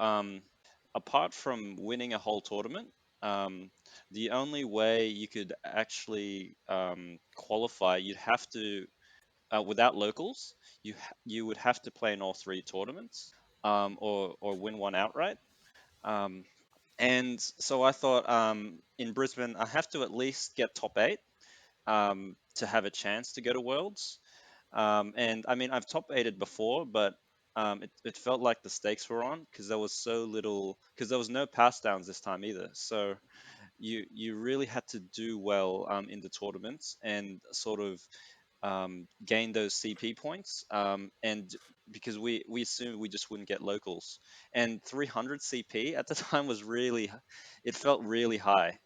apart from winning a whole tournament, the only way you could actually qualify, you'd have to without locals, you would have to play in all three tournaments, or win one outright. Um, and so I thought in Brisbane I have to at least get top eight to have a chance to go to Worlds. And I mean I've top eighted before, but it felt like the stakes were on because there was so little, because there was no pass downs this time either. So you really had to do well in the tournaments and sort of gain those CP points, and because we assumed we just wouldn't get locals, and 300 CP at the time was really, it felt really high,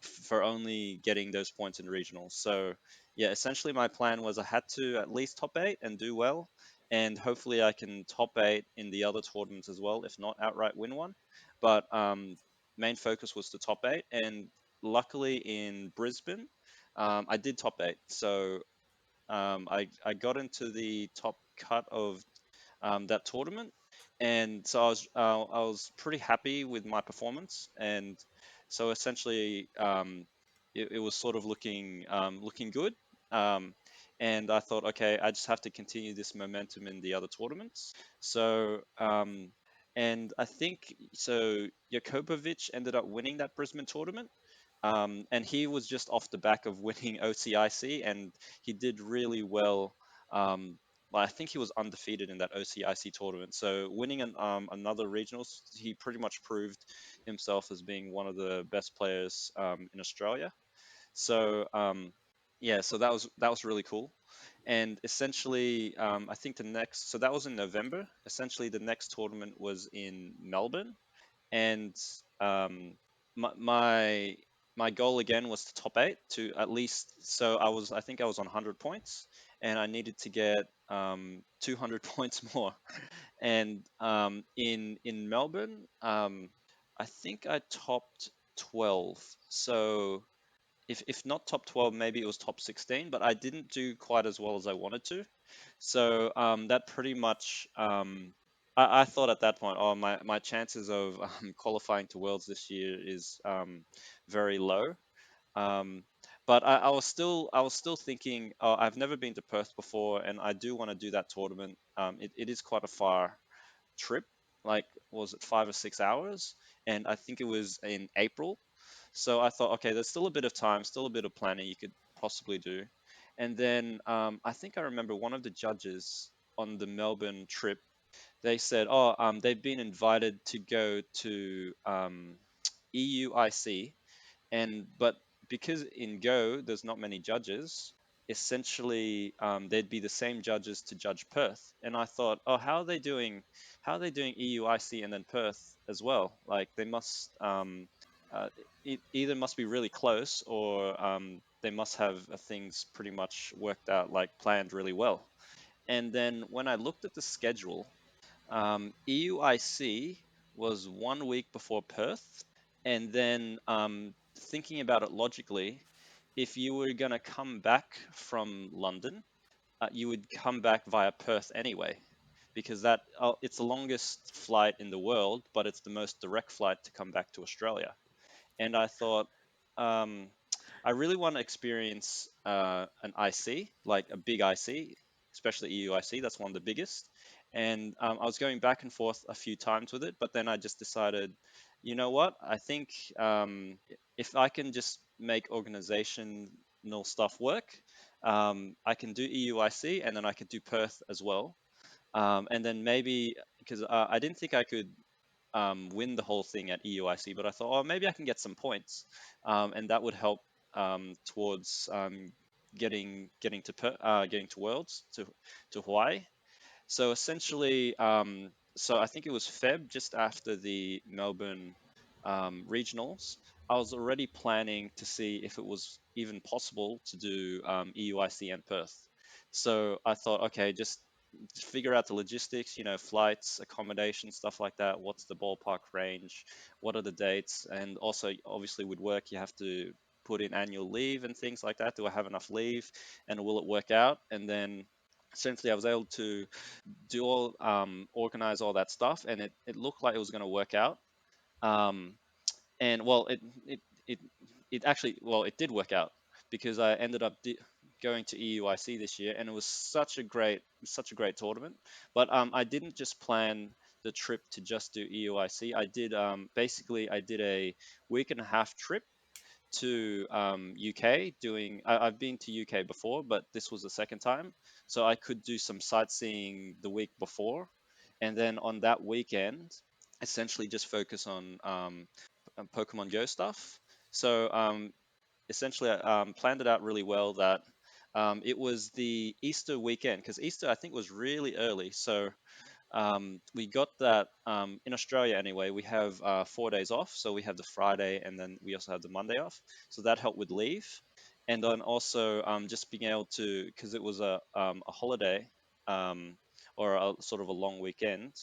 for only getting those points in regionals. So yeah, essentially my plan was I had to at least top 8 and do well, and hopefully I can top 8 in the other tournaments as well, if not outright win one. But main focus was to top 8, and luckily in Brisbane, I did top 8. So I got into the top cut of that tournament, and so I was pretty happy with my performance, and so essentially it was sort of looking good, um, and I thought, okay, I just have to continue this momentum in the other tournaments. So and I think so Jakobovic ended up winning that Brisbane tournament. And he was just off the back of winning OCIC, and he did really well. I think he was undefeated in that OCIC tournament. So winning another regionals, he pretty much proved himself as being one of the best players in Australia. So yeah, so that was really cool. And essentially, I think the next, so that was in November. Essentially, the next tournament was in Melbourne, and um, my my goal again was to top 8 to at least. So I think I was on 100 points, and I needed to get 200 points more. And in Melbourne, I think I topped 12. So if not top 12, maybe it was top 16, but I didn't do quite as well as I wanted to. So that pretty much, I thought at that point, oh, my chances of qualifying to Worlds this year is very low. Um, but I was still thinking, oh, I've never been to Perth before, and I do want to do that tournament. It is quite a far trip, like was it 5 or 6 hours? And I think it was in April. So I thought, okay, there's still a bit of time, still a bit of planning you could possibly do. And then I think I remember one of the judges on the Melbourne trip, they said, oh, they've been invited to go to EUIC, and but because in Go there's not many judges, essentially they'd be the same judges to judge Perth. And I thought, oh, how are they doing? How are they doing EUIC and then Perth as well? Like they must it either must be really close, or they must have things pretty much worked out, like planned really well. And then when I looked at the schedule, EUIC was 1 week before Perth, and then thinking about it logically, if you were going to come back from London, you would come back via Perth anyway, because it's the longest flight in the world, but it's the most direct flight to come back to Australia. And I thought, um, I really want to experience an IC, like a big IC, especially EUIC. That's one of the biggest. And I was going back and forth a few times with it, but then I just decided, you know what? I think if I can just make organizational stuff work, I can do EUIC and then I could do Perth as well. And then maybe because I didn't think I could win the whole thing at EUIC, but I thought, oh, maybe I can get some points, and that would help towards getting to Worlds to Hawaii. So essentially, so I think it was Feb, just after the Melbourne regionals. I was already planning to see if it was even possible to do EUIC and Perth. So I thought, okay, just figure out the logistics, flights, accommodation, stuff like that. What's the ballpark range? What are the dates? And also, obviously, with work, you have to put in annual leave and things like that. Do I have enough leave? And will it work out? And then essentially, I was able to organize all that stuff, and it looked like it was going to work out. Um, and well, it it actually, well, it did work out, because I ended up going to EUIC this year, and it was such a great tournament. But I didn't just plan the trip to just do EUIC. I did basically I did a week and a half trip to UK. I've been to UK before, but this was the second time, so I could do some sightseeing the week before, and then on that weekend, essentially just focus on Pokemon Go stuff. So essentially, I planned it out really well that It was the Easter weekend, because Easter I think was really early. So we got that in Australia anyway. We have 4 days off, so we have the Friday and then we also have the Monday off. So that helped with leave, and then also just being able to, because it was a holiday or a sort of a long weekend,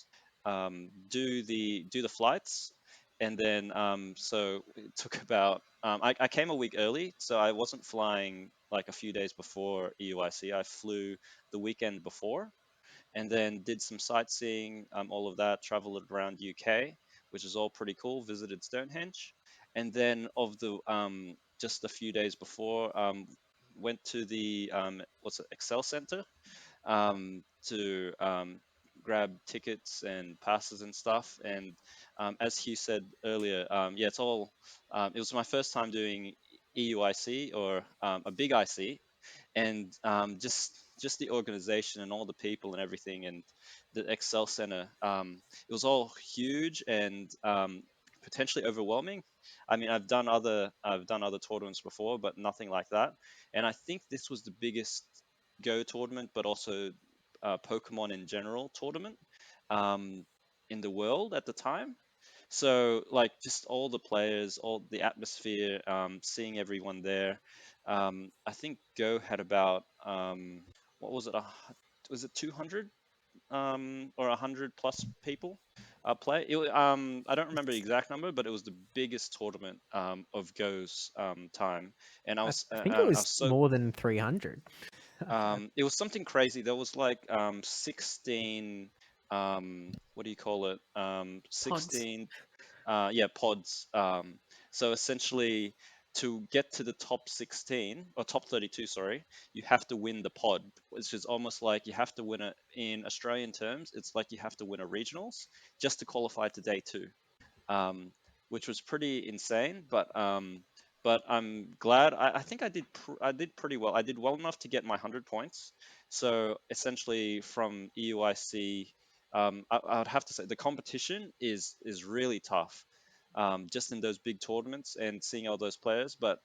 do the flights, and then so it took about I came a week early, so I wasn't flying like a few days before EUIC. I flew the weekend before, and then did some sightseeing, all of that, traveled around UK, which is all pretty cool, visited Stonehenge. And then of the just a few days before, went to the what's it, Excel Center, to grab tickets and passes and stuff. And as Hugh said earlier, yeah, it was my first time doing EUIC, or a big IC, and just the organization and all the people and everything, and the Excel Center. It was all huge and potentially overwhelming. I mean, I've done other tournaments before, but nothing like that. And I think this was the biggest Go tournament, but also Pokemon in general tournament um, in the world at the time. So like just all the players, all the atmosphere, seeing everyone there. I think Go had about what was it? Was it 200 or 100 plus people play? I don't remember the exact number, but it was the biggest tournament of Go's time, and I I was think it I was was so more than 300. it was something crazy. There was like 16 what do you call it? Pods. 16 yeah, pods. So essentially, to get to the top 16 or top 32, sorry, you have to win the pod, which is almost like you have to win it in Australian terms. It's like you have to win a regionals just to qualify to day two, um, which was pretty insane. But I'm glad. I think I did pretty well. I did well enough to get my 100 points. So essentially, from EUIC, I would have to say the competition is really tough, just in those big tournaments and seeing all those players. But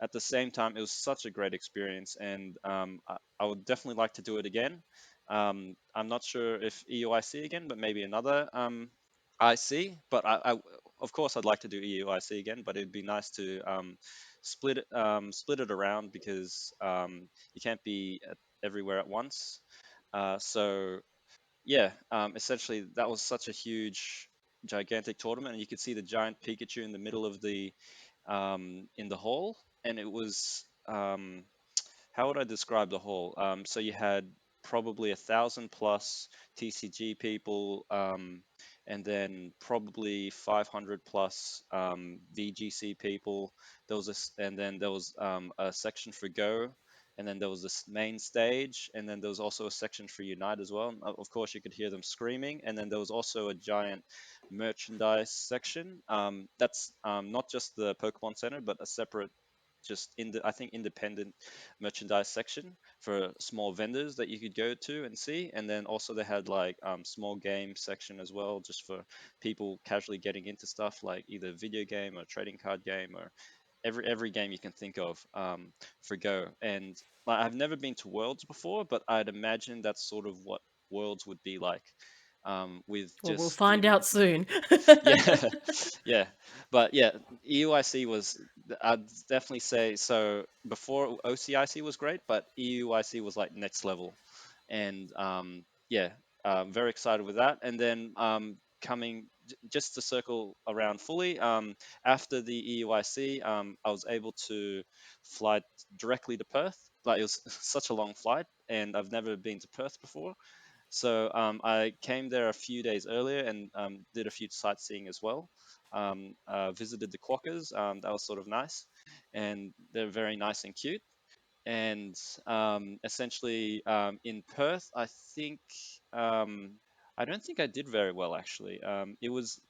at the same time, it was such a great experience, and I would definitely like to do it again. I'm not sure if EUIC again, but maybe another IC. But of course, I'd like to do EUIC again. But it'd be nice to split it around, because you can't be everywhere at once. So yeah, essentially that was such a huge, gigantic tournament, and you could see the giant Pikachu in the middle of the in the hall, and it was how would I describe the hall? So you had probably 1,000 plus TCG people, and then probably 500 plus VGC people. And then there was a section for Go, and then there was this main stage, and then there was also a section for Unite as well. And of course, you could hear them screaming, and then there was also a giant merchandise section. That's not just the Pokemon Center, but a separate, just I think independent merchandise section for small vendors that you could go to and see. And then also they had like small game section as well, just for people casually getting into stuff like either video game or trading card game, or every game you can think of for Go. And like, I've never been to Worlds before, but I'd imagine that's sort of what Worlds would be like, with Well, we'll just find out soon. yeah, yeah, but yeah, EUIC was, I'd definitely say so. Before OCIC was great, but EUIC was like next level, and yeah, very excited with that. And then coming just to circle around fully, after the EUIC, I was able to fly directly to Perth. Like, it was such a long flight, and I've never been to Perth before. So I came there a few days earlier and did a few sightseeing as well. Visited the Quokkas. That was sort of nice, and they're very nice and cute. And essentially, in Perth, think um, I don't think I did very well, actually. It was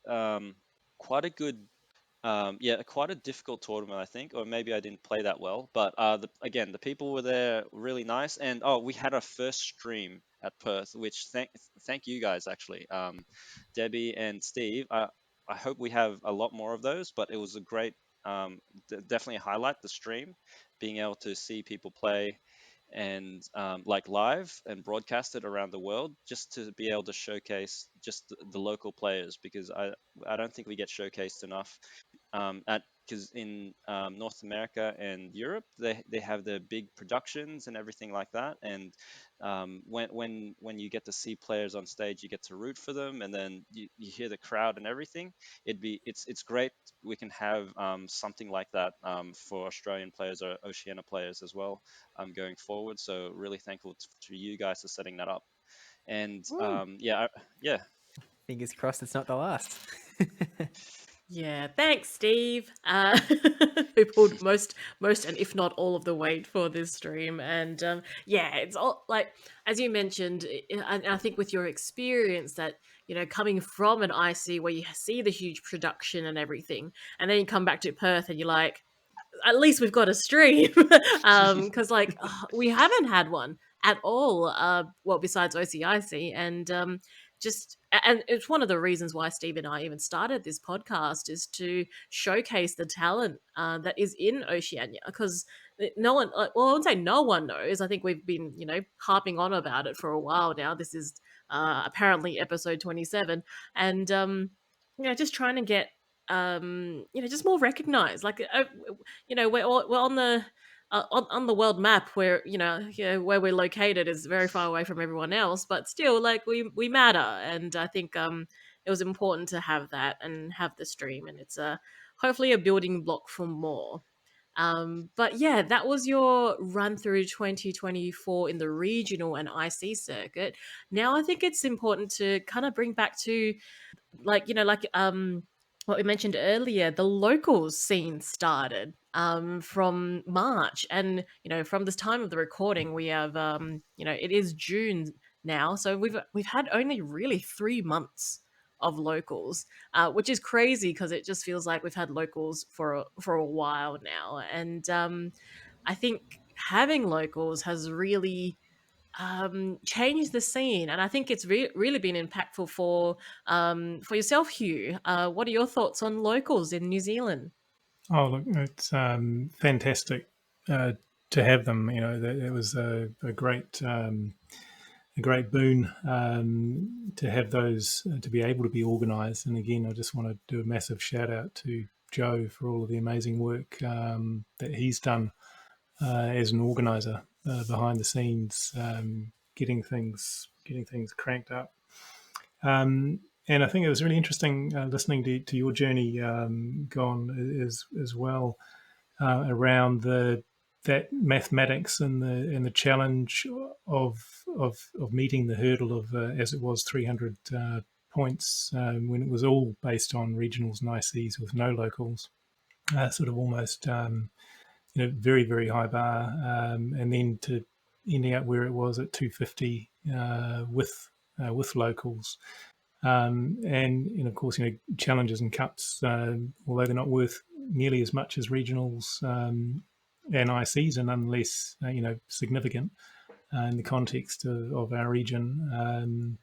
quite a good, yeah, quite a difficult tournament, I think, or maybe I didn't play that well. But again, the people were there really nice, and oh, we had our first stream at Perth, which thank you guys, actually, Debbie and Steve. I hope we have a lot more of those, but it was a great, definitely a highlight, the stream, being able to see people play, and like live and broadcast it around the world, just to be able to showcase just the local players, because I don't think we get showcased enough because in North America and Europe, they have the big productions and everything like that. And when you get to see players on stage, you get to root for them, and then you hear the crowd and everything. It's great. We can have something like that for Australian players or Oceania players as well going forward. So really thankful to you guys for setting that up. And yeah. Fingers crossed it's not the last. Yeah, thanks, Steve. Who pulled most, and if not all of the weight for this stream. And yeah, it's all like as you mentioned, I think with your experience that coming from an IC where you see the huge production and everything, and then you come back to Perth and you're like, at least we've got a stream, because we haven't had one at all. Well, besides OCIC, and and it's one of the reasons why Steve and I even started this podcast, is to showcase the talent that is in Oceania, because no one, well, I wouldn't say no one knows. I think we've been harping on about it for a while now. This is apparently episode 27, and just trying to get just more recognized. We're on the on the world map, where where we're located is very far away from everyone else, but still, like, we matter. And I think it was important to have that and have the stream, and it's hopefully a building block for more. But yeah, that was your run through 2024 in the regional and IC circuit. Now I think it's important to kind of bring back to what we mentioned earlier, the locals scene started from March. And from this time of the recording, we have it is June now, so we've had only really 3 months of locals, which is crazy, because it just feels like we've had locals for a while now. And I think having locals has really changed the scene, and I think it's really been impactful for yourself, Hugh. What are your thoughts on locals in New Zealand? Oh, look, it's fantastic to have them. It was a great boon to have those, to be able to be organised. And again, I just want to do a massive shout out to Joe for all of the amazing work that he's done as an organizer behind the scenes, getting things cranked up. And I think it was really interesting listening to your journey, Gone, as well, around that mathematics and the challenge of meeting the hurdle of as it was 300 points, when it was all based on regionals and ICs with no locals, sort of almost very, very high bar, and then to ending up where it was at 250 with locals. And of course, challenges and cups, although they're not worth nearly as much as regionals and ICs, and nonetheless, significant in the context of our region.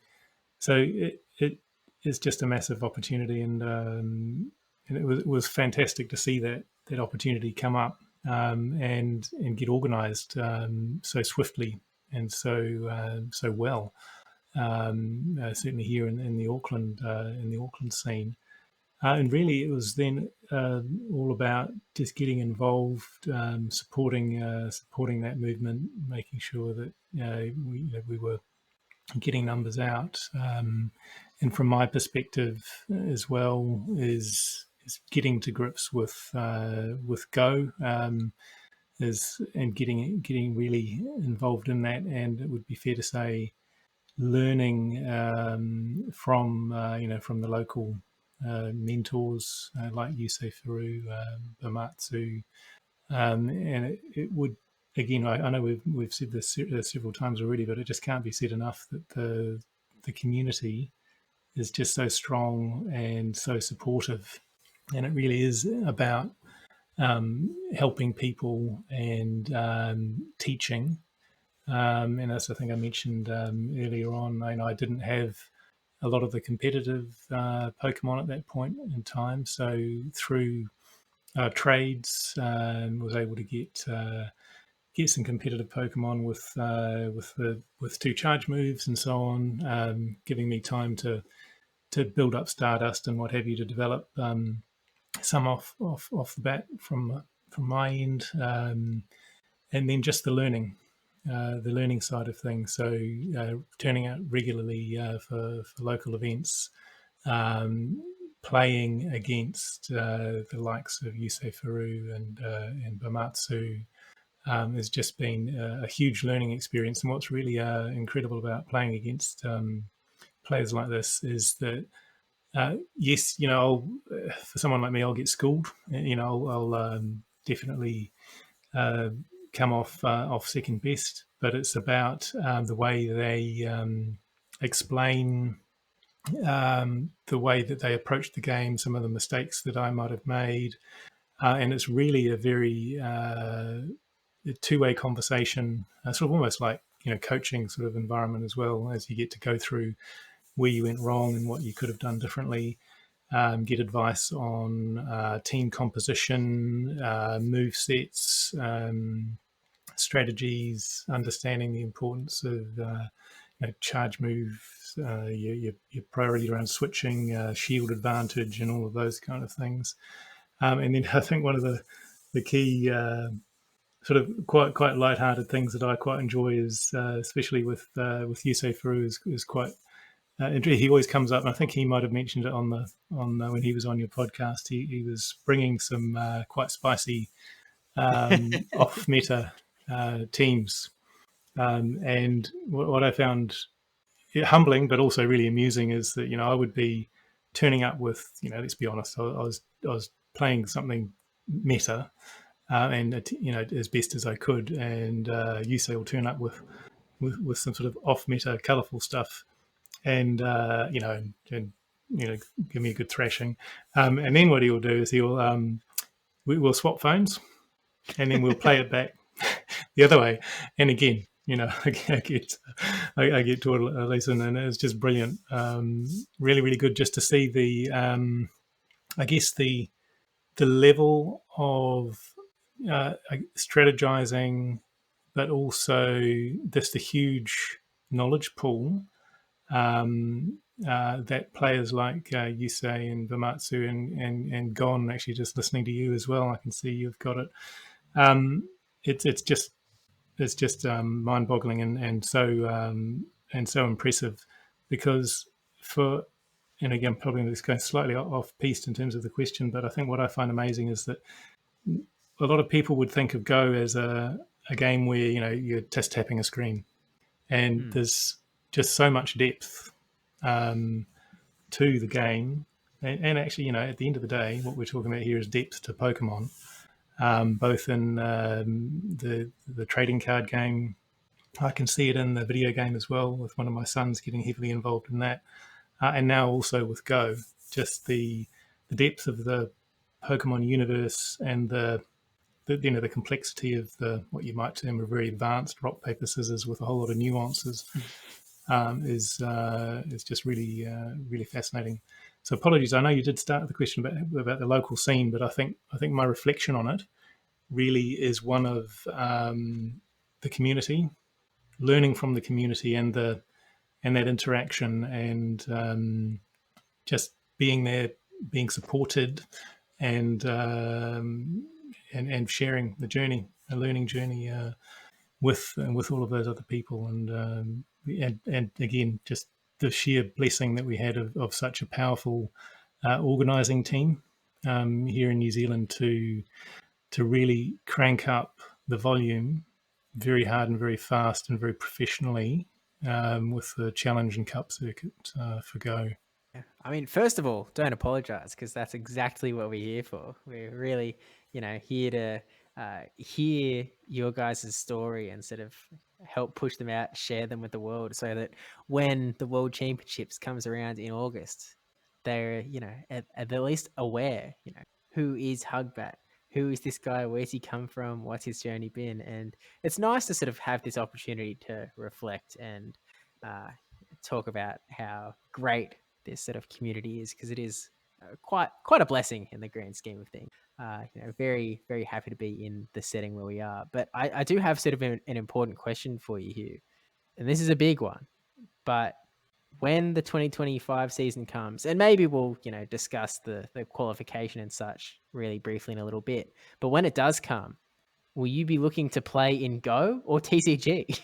So it is just a massive opportunity, and it was fantastic to see that opportunity come up and get organised so swiftly and so well. Certainly here in the Auckland scene, and really it was then all about just getting involved, supporting that movement, making sure that we were getting numbers out, and from my perspective as well is getting to grips with Go. And getting really involved in that, and it would be fair to say learning from the local mentors like Yusei Furu, Bamatsu, and it would, again, I know we've said this several times already, but it just can't be said enough that the community is just so strong and so supportive, and it really is about helping people and teaching. And as I think I mentioned earlier on, I didn't have a lot of the competitive Pokemon at that point in time. So through trades, was able to get get some competitive Pokemon with 2 charge moves and so on, giving me time to build up Stardust and what have you to develop some off the bat from my end, and then just the learning side of things. So turning out regularly for local events, playing against the likes of Yusei Furu and Bamatsu. Has just been a huge learning experience. And what's really incredible about playing against players like this is that, yes, for someone like me, I'll get schooled. I'll definitely come off second best. But it's about the way they explain, the way that they approach the game, some of the mistakes that I might have made, and it's really a very two-way conversation, sort of almost like coaching sort of environment as well, as you get to go through where you went wrong and what you could have done differently, get advice on team composition, move sets, strategies, understanding the importance of charge moves, your priority around switching, shield advantage, and all of those kind of things. And then I think one of the key sort of quite light-hearted things that I quite enjoy is, especially with Yusei Furu, is quite. He always comes up, and I think he might have mentioned it on when he was on your podcast. He was bringing some quite spicy off meta teams, and what I found humbling, but also really amusing, is that I would be turning up with let's be honest, I was playing something meta, and as best as I could, and Yusei will turn up with some sort of off meta, colourful stuff, and give me a good thrashing, and then what he'll do is we'll swap phones, and then we'll play it back the other way, and again, I get taught a lesson, and it's just brilliant. Really, really good just to see the I guess the level of strategizing, but also just a huge knowledge pool that players like Yusei and Bamatsu and g0ne, actually just listening to you as well, I can see you've got it. It's just mind-boggling and so impressive, because and again, probably this going slightly off-piste in terms of the question, but I think what I find amazing is that a lot of people would think of Go as a game where you're just tapping a screen, and there's just so much depth to the game, and actually, at the end of the day, what we're talking about here is depth to Pokemon, both in the trading card game. I can see it in the video game as well, with one of my sons getting heavily involved in that, and now also with Go. Just the depth of the Pokemon universe and the complexity of what you might term a very advanced rock paper scissors with a whole lot of nuances is just really really fascinating. So apologies, I know you did start the question about the local scene, but I think my reflection on it really is one of the community, learning from the community and that interaction, and just being there, being supported, and sharing the journey, a learning journey with all of those other people, and again, just the sheer blessing that we had of such a powerful organising team here in New Zealand to really crank up the volume very hard and very fast and very professionally with the Challenge and Cup circuit for Go. I mean, first of all, don't apologize, because that's exactly what we're here for. We're really, here to hear your guys' story and sort of help push them out, share them with the world, so that when the World Championships comes around in August, they're, at the least aware, who is HugBat? Who is this guy? Where's he come from? What's his journey been? And it's nice to sort of have this opportunity to reflect and talk about how great this sort of community is, because it is quite a blessing in the grand scheme of things. Very, very happy to be in the setting where we are. But I do have sort of an important question for you here, and this is a big one. But when the 2025 season comes, and maybe we'll discuss the qualification and such really briefly in a little bit. But when it does come, will you be looking to play in Go or TCG?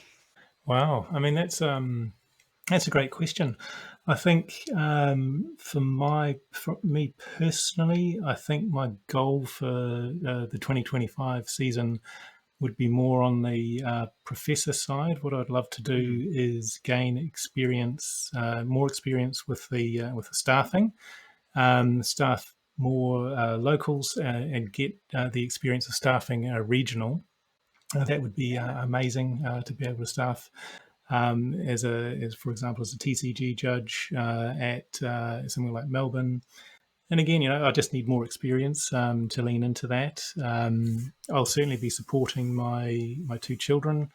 Wow, I mean that's a great question. I think for me personally, I think my goal for the 2025 season would be more on the professor side. What I'd love to do is gain experience, more experience with the staffing, staff more locals, and get the experience of staffing regional. That would be amazing to be able to staff as for example, as a TCG judge at somewhere like Melbourne. And again, I just need more experience to lean into that. I'll certainly be supporting my two children,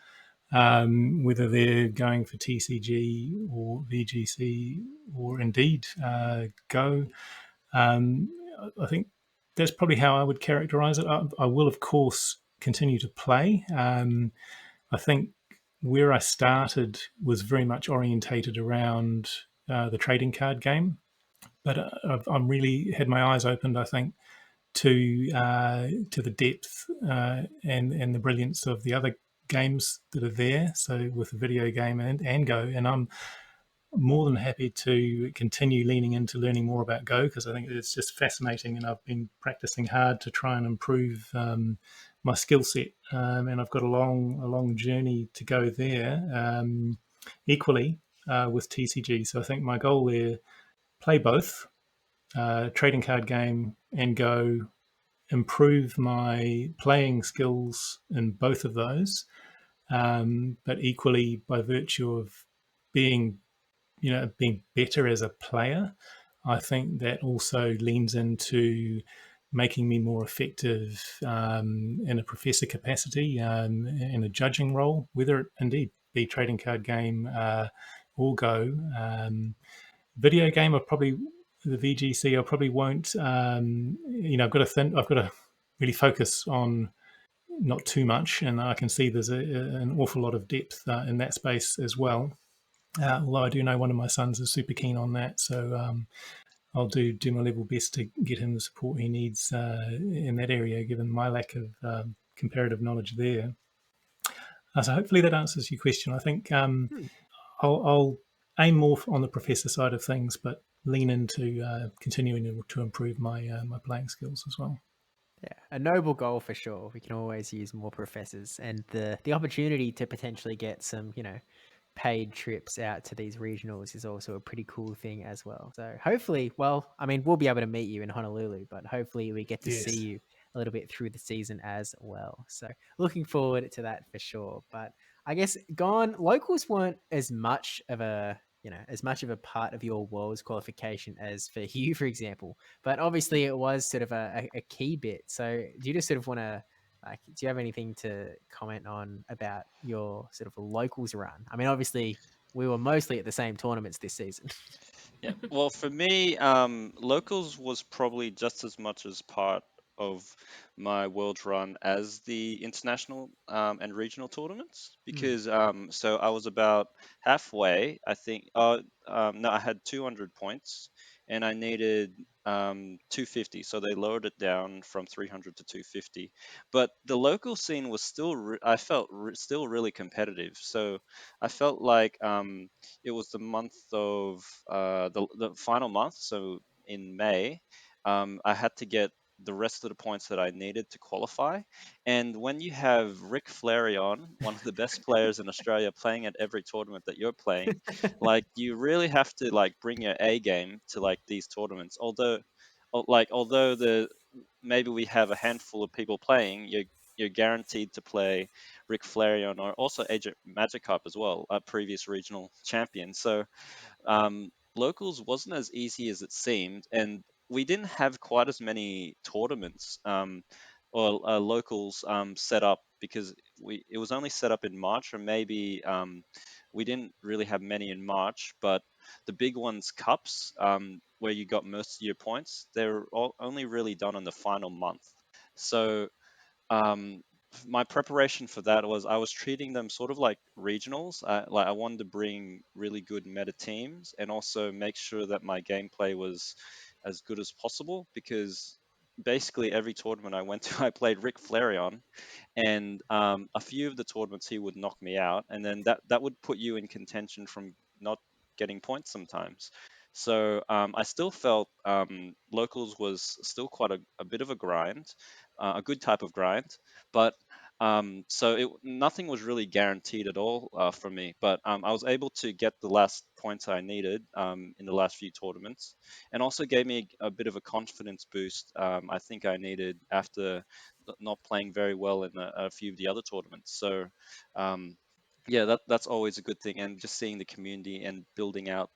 whether they're going for TCG or VGC or indeed Go. I think that's probably how I would characterize it. I will, of course, continue to play. I think where I started was very much orientated around the trading card game, but I'm really had my eyes opened, I think, to the depth and the brilliance of the other games that are there. So with the video game and Go, and I'm more than happy to continue leaning into learning more about Go because I think it's just fascinating, and I've been practicing hard to try and improve my skill set, and I've got a long journey to go there. Equally with TCG, so I think my goal there: play both trading card game and Go, improve my playing skills in both of those, but equally by virtue of being being better as a player, I think that also leans into making me more effective in a professor capacity, in a judging role, whether it indeed be trading card game or Go. Video game, the VGC, I probably won't. I've got to really focus on not too much, and I can see there's an awful lot of depth in that space as well. Although I do know one of my sons is super keen on that, so I'll do my level best to get him the support he needs in that area, given my lack of comparative knowledge there. So hopefully that answers your question. I think I'll aim more on the professor side of things, but lean into continuing to improve my playing skills as well. Yeah, a noble goal for sure. We can always use more professors, and the opportunity to potentially get some, paid trips out to these regionals is also a pretty cool thing as well. So hopefully, well, I mean, we'll be able to meet you in Honolulu, but hopefully we get to see you a little bit through the season as well. So looking forward to that for sure. But I guess locals weren't as much of a part of your Worlds qualification as for you, for example. But obviously it was sort of a key bit. So do you just sort of want to do you have anything to comment on about your sort of locals run? I mean, obviously we were mostly at the same tournaments this season. Yeah. Well, for me, locals was probably just as much as part of my world run as the international and regional tournaments because so I was about halfway. I think. No, I had 200 points and I needed 250, so they lowered it down from 300 to 250. But the local scene was still, I felt still really competitive. So I felt like it was the month of the final month, so in May, I had to get the rest of the points that I needed to qualify. And when you have Rick Flareon, one of the best players in Australia, playing at every tournament that you're playing, like you really have to like bring your A game to like these tournaments. Although the maybe we have a handful of people playing, you're guaranteed to play Rick Flareon or also Agent Magikarp as well, a previous regional champion. So locals wasn't as easy as it seemed, and we didn't have quite as many tournaments or locals set up because it was only set up in March or maybe we didn't really have many in March, but the big ones, cups, where you got most of your points, they're only really done in the final month. So um, my preparation for that was I was treating them sort of like regionals. Like I wanted to bring really good meta teams and also make sure that my gameplay was as good as possible, because basically every tournament I went to, I played Rick Flareon, and a few of the tournaments he would knock me out, and then that would put you in contention from not getting points sometimes. So I still felt locals was still quite a bit of a grind, a good type of grind, but nothing was really guaranteed at all for me. But I was able to get the last points I needed in the last few tournaments, and also gave me a bit of a confidence boost. I think I needed after not playing very well in a few of the other tournaments. So um, yeah, that's always a good thing, and just seeing the community and building out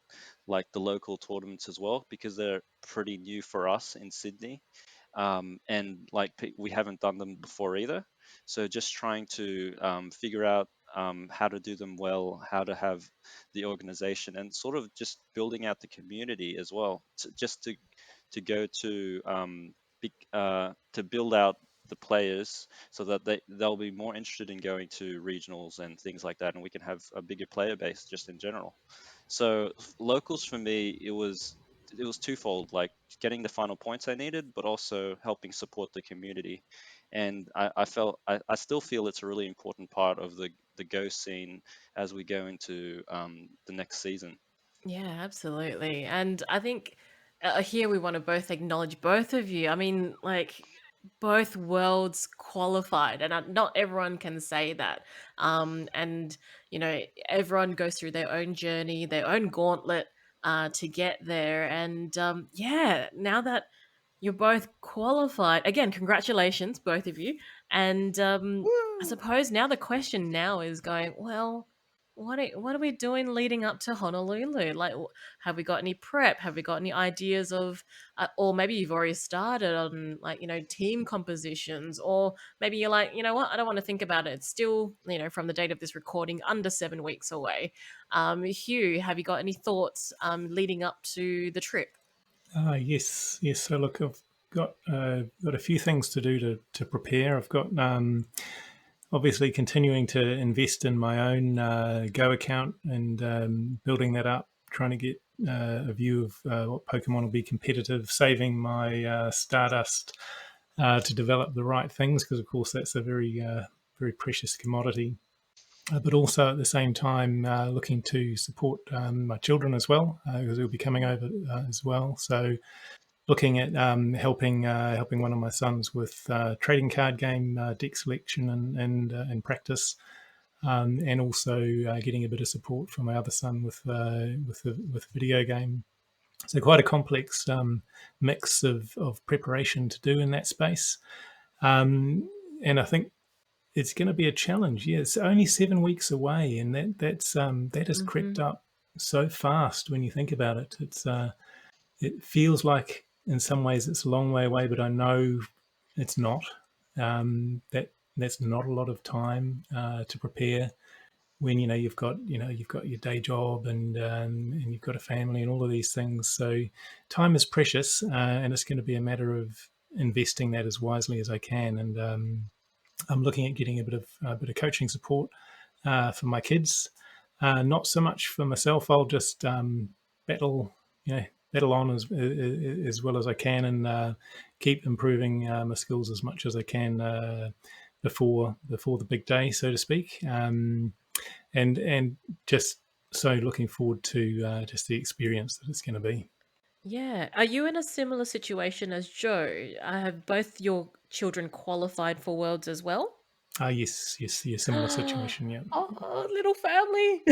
like the local tournaments as well, because they're pretty new for us in Sydney, and like we haven't done them before either. So just trying to figure out how to do them well, how to have the organization, and sort of just building out the community as well, to go to build out the players so that they'll be more interested in going to regionals and things like that, and we can have a bigger player base just in general. So locals for me, it was twofold, like getting the final points I needed, but also helping support the community. And I still feel it's a really important part of the Go scene as we go into the next season. Yeah, absolutely. And I think here we want to both acknowledge both of you. I mean, like, both worlds qualified, and not everyone can say that. And, everyone goes through their own journey, their own gauntlet to get there. And yeah, now that you're both qualified, again, congratulations, both of you. And I Woo! suppose now the question now is going, well, what are we doing leading up to Honolulu? Like, have we got any prep? Have we got any ideas of, or maybe you've already started on, like, team compositions, or maybe you're like, you know what, I don't want to think about it. It's still, from the date of this recording, under 7 weeks away. Hugh, have you got any thoughts leading up to the trip? Yes, yes. So look, I've got a few things to do to prepare. I've got obviously continuing to invest in my own Go account and building that up, trying to get a view of what Pokemon will be competitive, saving my Stardust to develop the right things, because of course that's a very precious commodity. But also at the same time looking to support my children as well, because they'll be coming over as well. So looking at helping one of my sons with trading card game deck selection and practice, and also getting a bit of support from my other son with video game. So quite a complex mix of preparation to do in that space, and I think it's going to be a challenge. Yeah, it's only 7 weeks away, and that has crept Hmm. up so fast when you think about it. It feels like in some ways it's a long way away, but I know it's not. That's not a lot of time to prepare when you've got your day job and you've got a family and all of these things. So time is precious, and it's going to be a matter of investing that as wisely as I can. And I'm looking at getting a bit of coaching support for my kids. Not so much for myself. I'll just battle, battle on as well as I can, and keep improving my skills as much as I can before the big day, so to speak. And just so looking forward to just the experience that it's going to be. Yeah. Are you in a similar situation as Joe? Have both your children qualified for Worlds as well? Yes, yes, yeah, similar situation. Yeah, Oh, little family.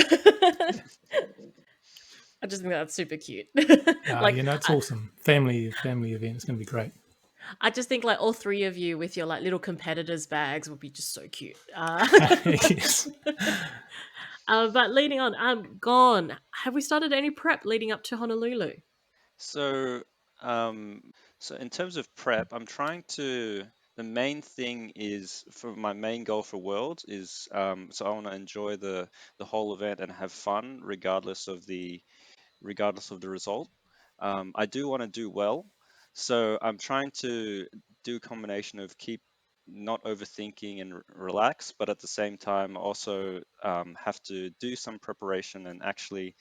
I just think that's super cute. Like, it's awesome. Family event. It's going to be great. I just think like all three of you with your like little competitors bags would be just so cute. Yes. But leading on, gone. Have we started any prep leading up to Honolulu? So, so in terms of prep, I'm trying to the main thing is for my main goal for Worlds is so I want to enjoy the whole event and have fun regardless of the result. I do want to do well, so I'm trying to do a combination of keep not overthinking and relax, but at the same time also have to do some preparation and actually,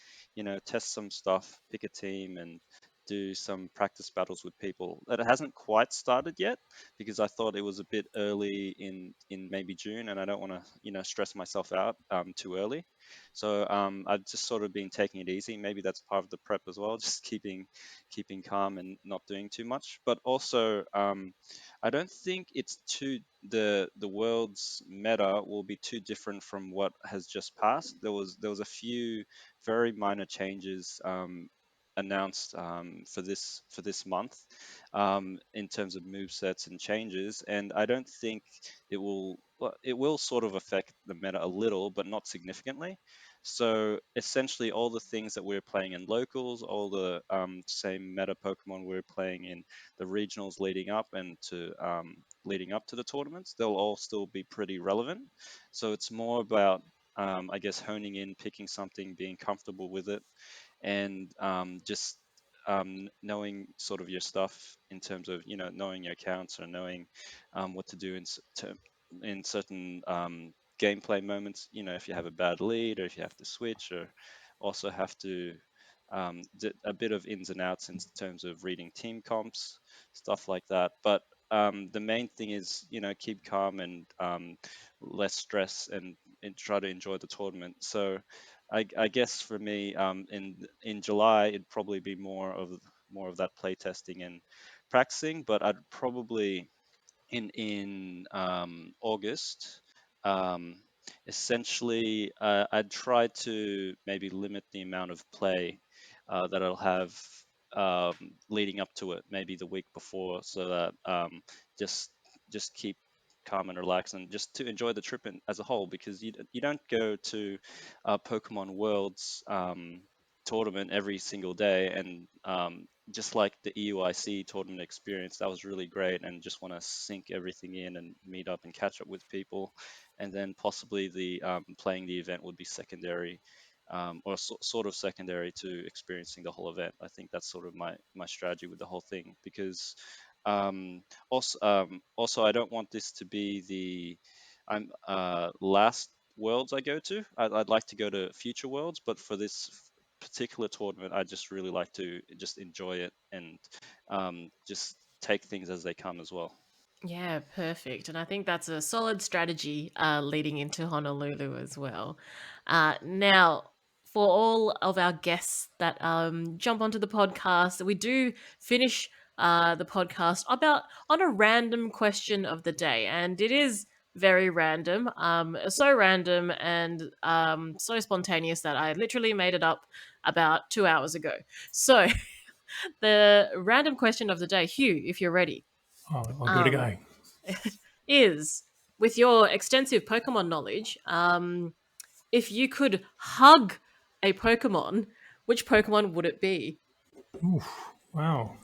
test some stuff, pick a team, and do some practice battles with people. That hasn't quite started yet because I thought it was a bit early in maybe June, and I don't want to, stress myself out too early. So I've just sort of been taking it easy. Maybe that's part of the prep as well, just keeping calm and not doing too much. But also, I don't think it's too the world's meta will be too different from what has just passed. There was a few very minor changes announced for this month in terms of move sets and changes, and I don't think it will sort of affect the meta a little, but not significantly. So essentially, all the things that we're playing in locals, all the same meta Pokemon we're playing in the regionals leading up to the tournaments, they'll all still be pretty relevant. So it's more about I guess honing in, picking something, being comfortable with it, and just knowing sort of your stuff in terms of knowing your accounts or knowing what to do in certain gameplay moments. If you have a bad lead or if you have to switch, or also have to a bit of ins and outs in terms of reading team comps, stuff like that. But the main thing is keep calm and less stress, and try to enjoy the tournament. So I guess for me, in July, it'd probably be more of that play testing and practicing, but I'd probably in August, um, essentially, I'd try to maybe limit the amount of play that I'll have leading up to it, maybe the week before, so that just just keep calm and relaxed, and just to enjoy the trip as a whole, because you don't go to Pokemon Worlds tournament every single day, and just like the EUIC tournament experience, that was really great, and just want to sink everything in and meet up and catch up with people, and then possibly the playing the event would be secondary, or sort of secondary to experiencing the whole event. I think that's sort of my strategy with the whole thing, because also I don't want this to be the last Worlds I go to. I'd like to go to future Worlds, but for this particular tournament, I just really like to just enjoy it and just take things as they come as well. Yeah, perfect. And I think that's a solid strategy leading into Honolulu as well. Now, for all of our guests that jump onto the podcast, we do finish the podcast about on a random question of the day. And it is very random, so random and so spontaneous that I literally made it up about 2 hours ago. So, the random question of the day, Hugh, if you're ready. I'll give it a Um, go. is with your extensive Pokemon knowledge, if you could hug a Pokemon, which Pokemon would it be? Oof, wow.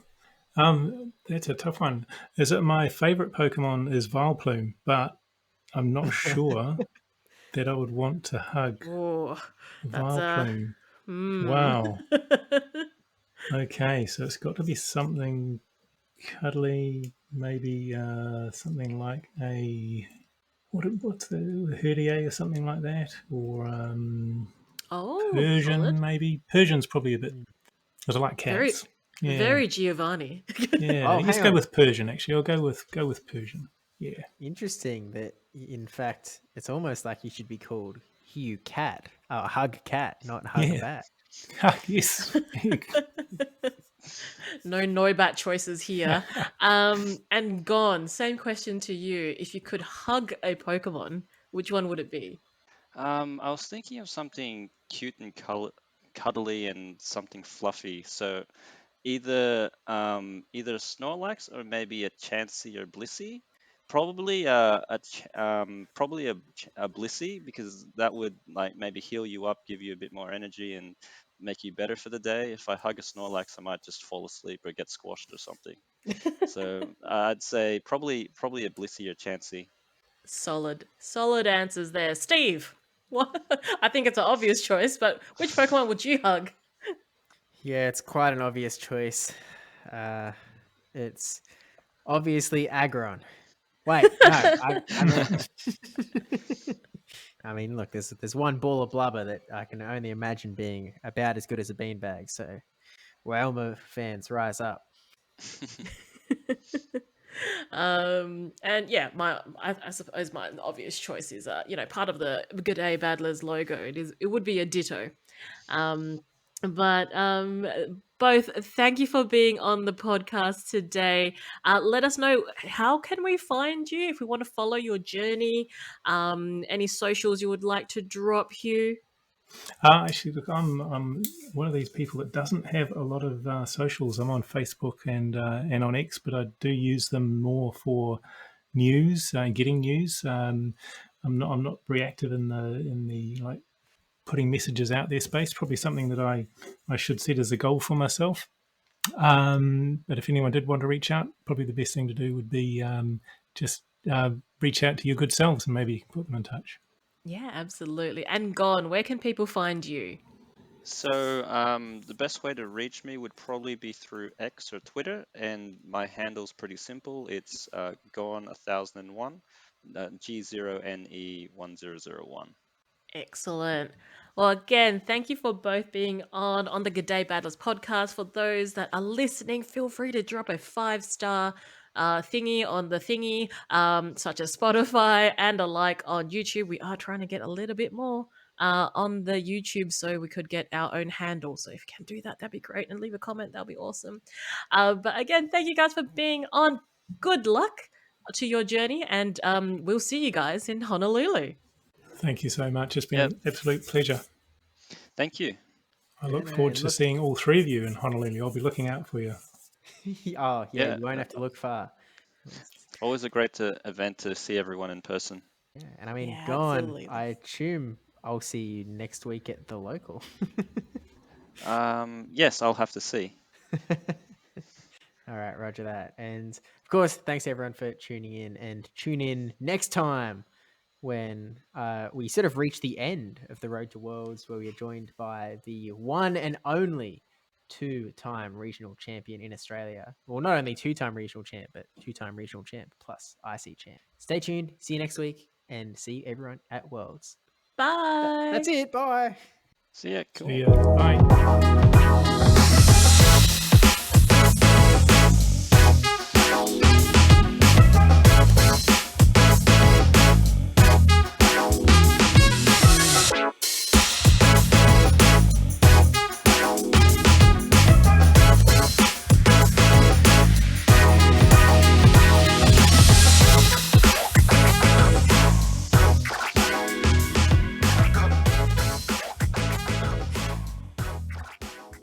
That's a tough one. Is it my favorite Pokemon is Vileplume, but I'm not sure that I would want to hug Oh, that's Vileplume. hmm. Wow. Okay, so it's got to be something cuddly, maybe something like what's the Herdier or something like that, or Oh, Persian solid. maybe. Persian's probably a bit Mm. because I like Very, cats. Yeah, very Giovanni. yeah. Oh, Let's hang go on. with Persian. Actually, I'll go with Persian. Yeah. Interesting that, in fact, it's almost like you should be called Hugh Cat. Oh, Hug Cat, not Hug Yeah. Bat. Yes. No Noibat choices here. And gone. Same question to you. If you could hug a Pokemon, which one would it be? I was thinking of something cute and cuddly and something fluffy. So either a Snorlax or maybe a Chansey or Blissey. Probably a Blissey, because that would like maybe heal you up, give you a bit more energy, and make you better for the day. If I hug a Snorlax, I might just fall asleep or get squashed or something. So I'd say probably a Blissey or Chansey. Solid answers there. Steve, what? I think it's an obvious choice, but which Pokemon would you hug? Yeah, it's quite an obvious choice. It's obviously Aggron. Wait, no, I meant. I mean, look, there's one ball of blubber that I can only imagine being about as good as a beanbag. So, Elmer fans, rise up. And yeah, I suppose my obvious choice is part of the Good Day Battlers logo. It would be a Ditto. Both, thank you for being on the podcast today. Let us know, how can we find you if we want to follow your journey? Any socials you would like to drop, Hugh? Actually, look, I'm one of these people that doesn't have a lot of socials. I'm on Facebook and on X, but I do use them more for news, getting news. I'm not very active in the like putting messages out there space. Probably something that I should set as a goal for myself. But if anyone did want to reach out, probably the best thing to do would be just reach out to your good selves and maybe put them in touch. Yeah, absolutely. And G0ne, where can people find you? So the best way to reach me would probably be through X or Twitter, and my handle's pretty simple. It's g0ne1001, g0ne1001. Excellent. Well, again, thank you for both being on the Good Day Battlers podcast. For those that are listening, feel free to drop a 5-star thingy on the thingy, such as Spotify, and a like on YouTube. We are trying to get a little bit more on the YouTube so we could get our own handle. So if you can do that, that'd be great. And leave a comment, that'll be awesome. But again, thank you guys for being on. Good luck to your journey, and we'll see you guys in Honolulu. Thank you so much. It's been an absolute pleasure. Thank you. I look forward to seeing all three of you in Honolulu. I'll be looking out for you. Oh, yeah, you won't have to look far. Always a great event to see everyone in person. Yeah, and I mean, Yeah, G0ne, absolutely. I assume I'll see you next week at the local. Yes, I'll have to see. All right, roger that. And of course, thanks everyone for tuning in, and tune in next time when we sort of reach the end of the Road to Worlds, where we are joined by the one and only 2-time regional champion in Australia. Well, not only 2-time regional champ, but 2-time regional champ plus IC champ. Stay tuned. See you next week, and see everyone at Worlds. Bye. That's it. Bye. See ya. Cool. See ya. Bye.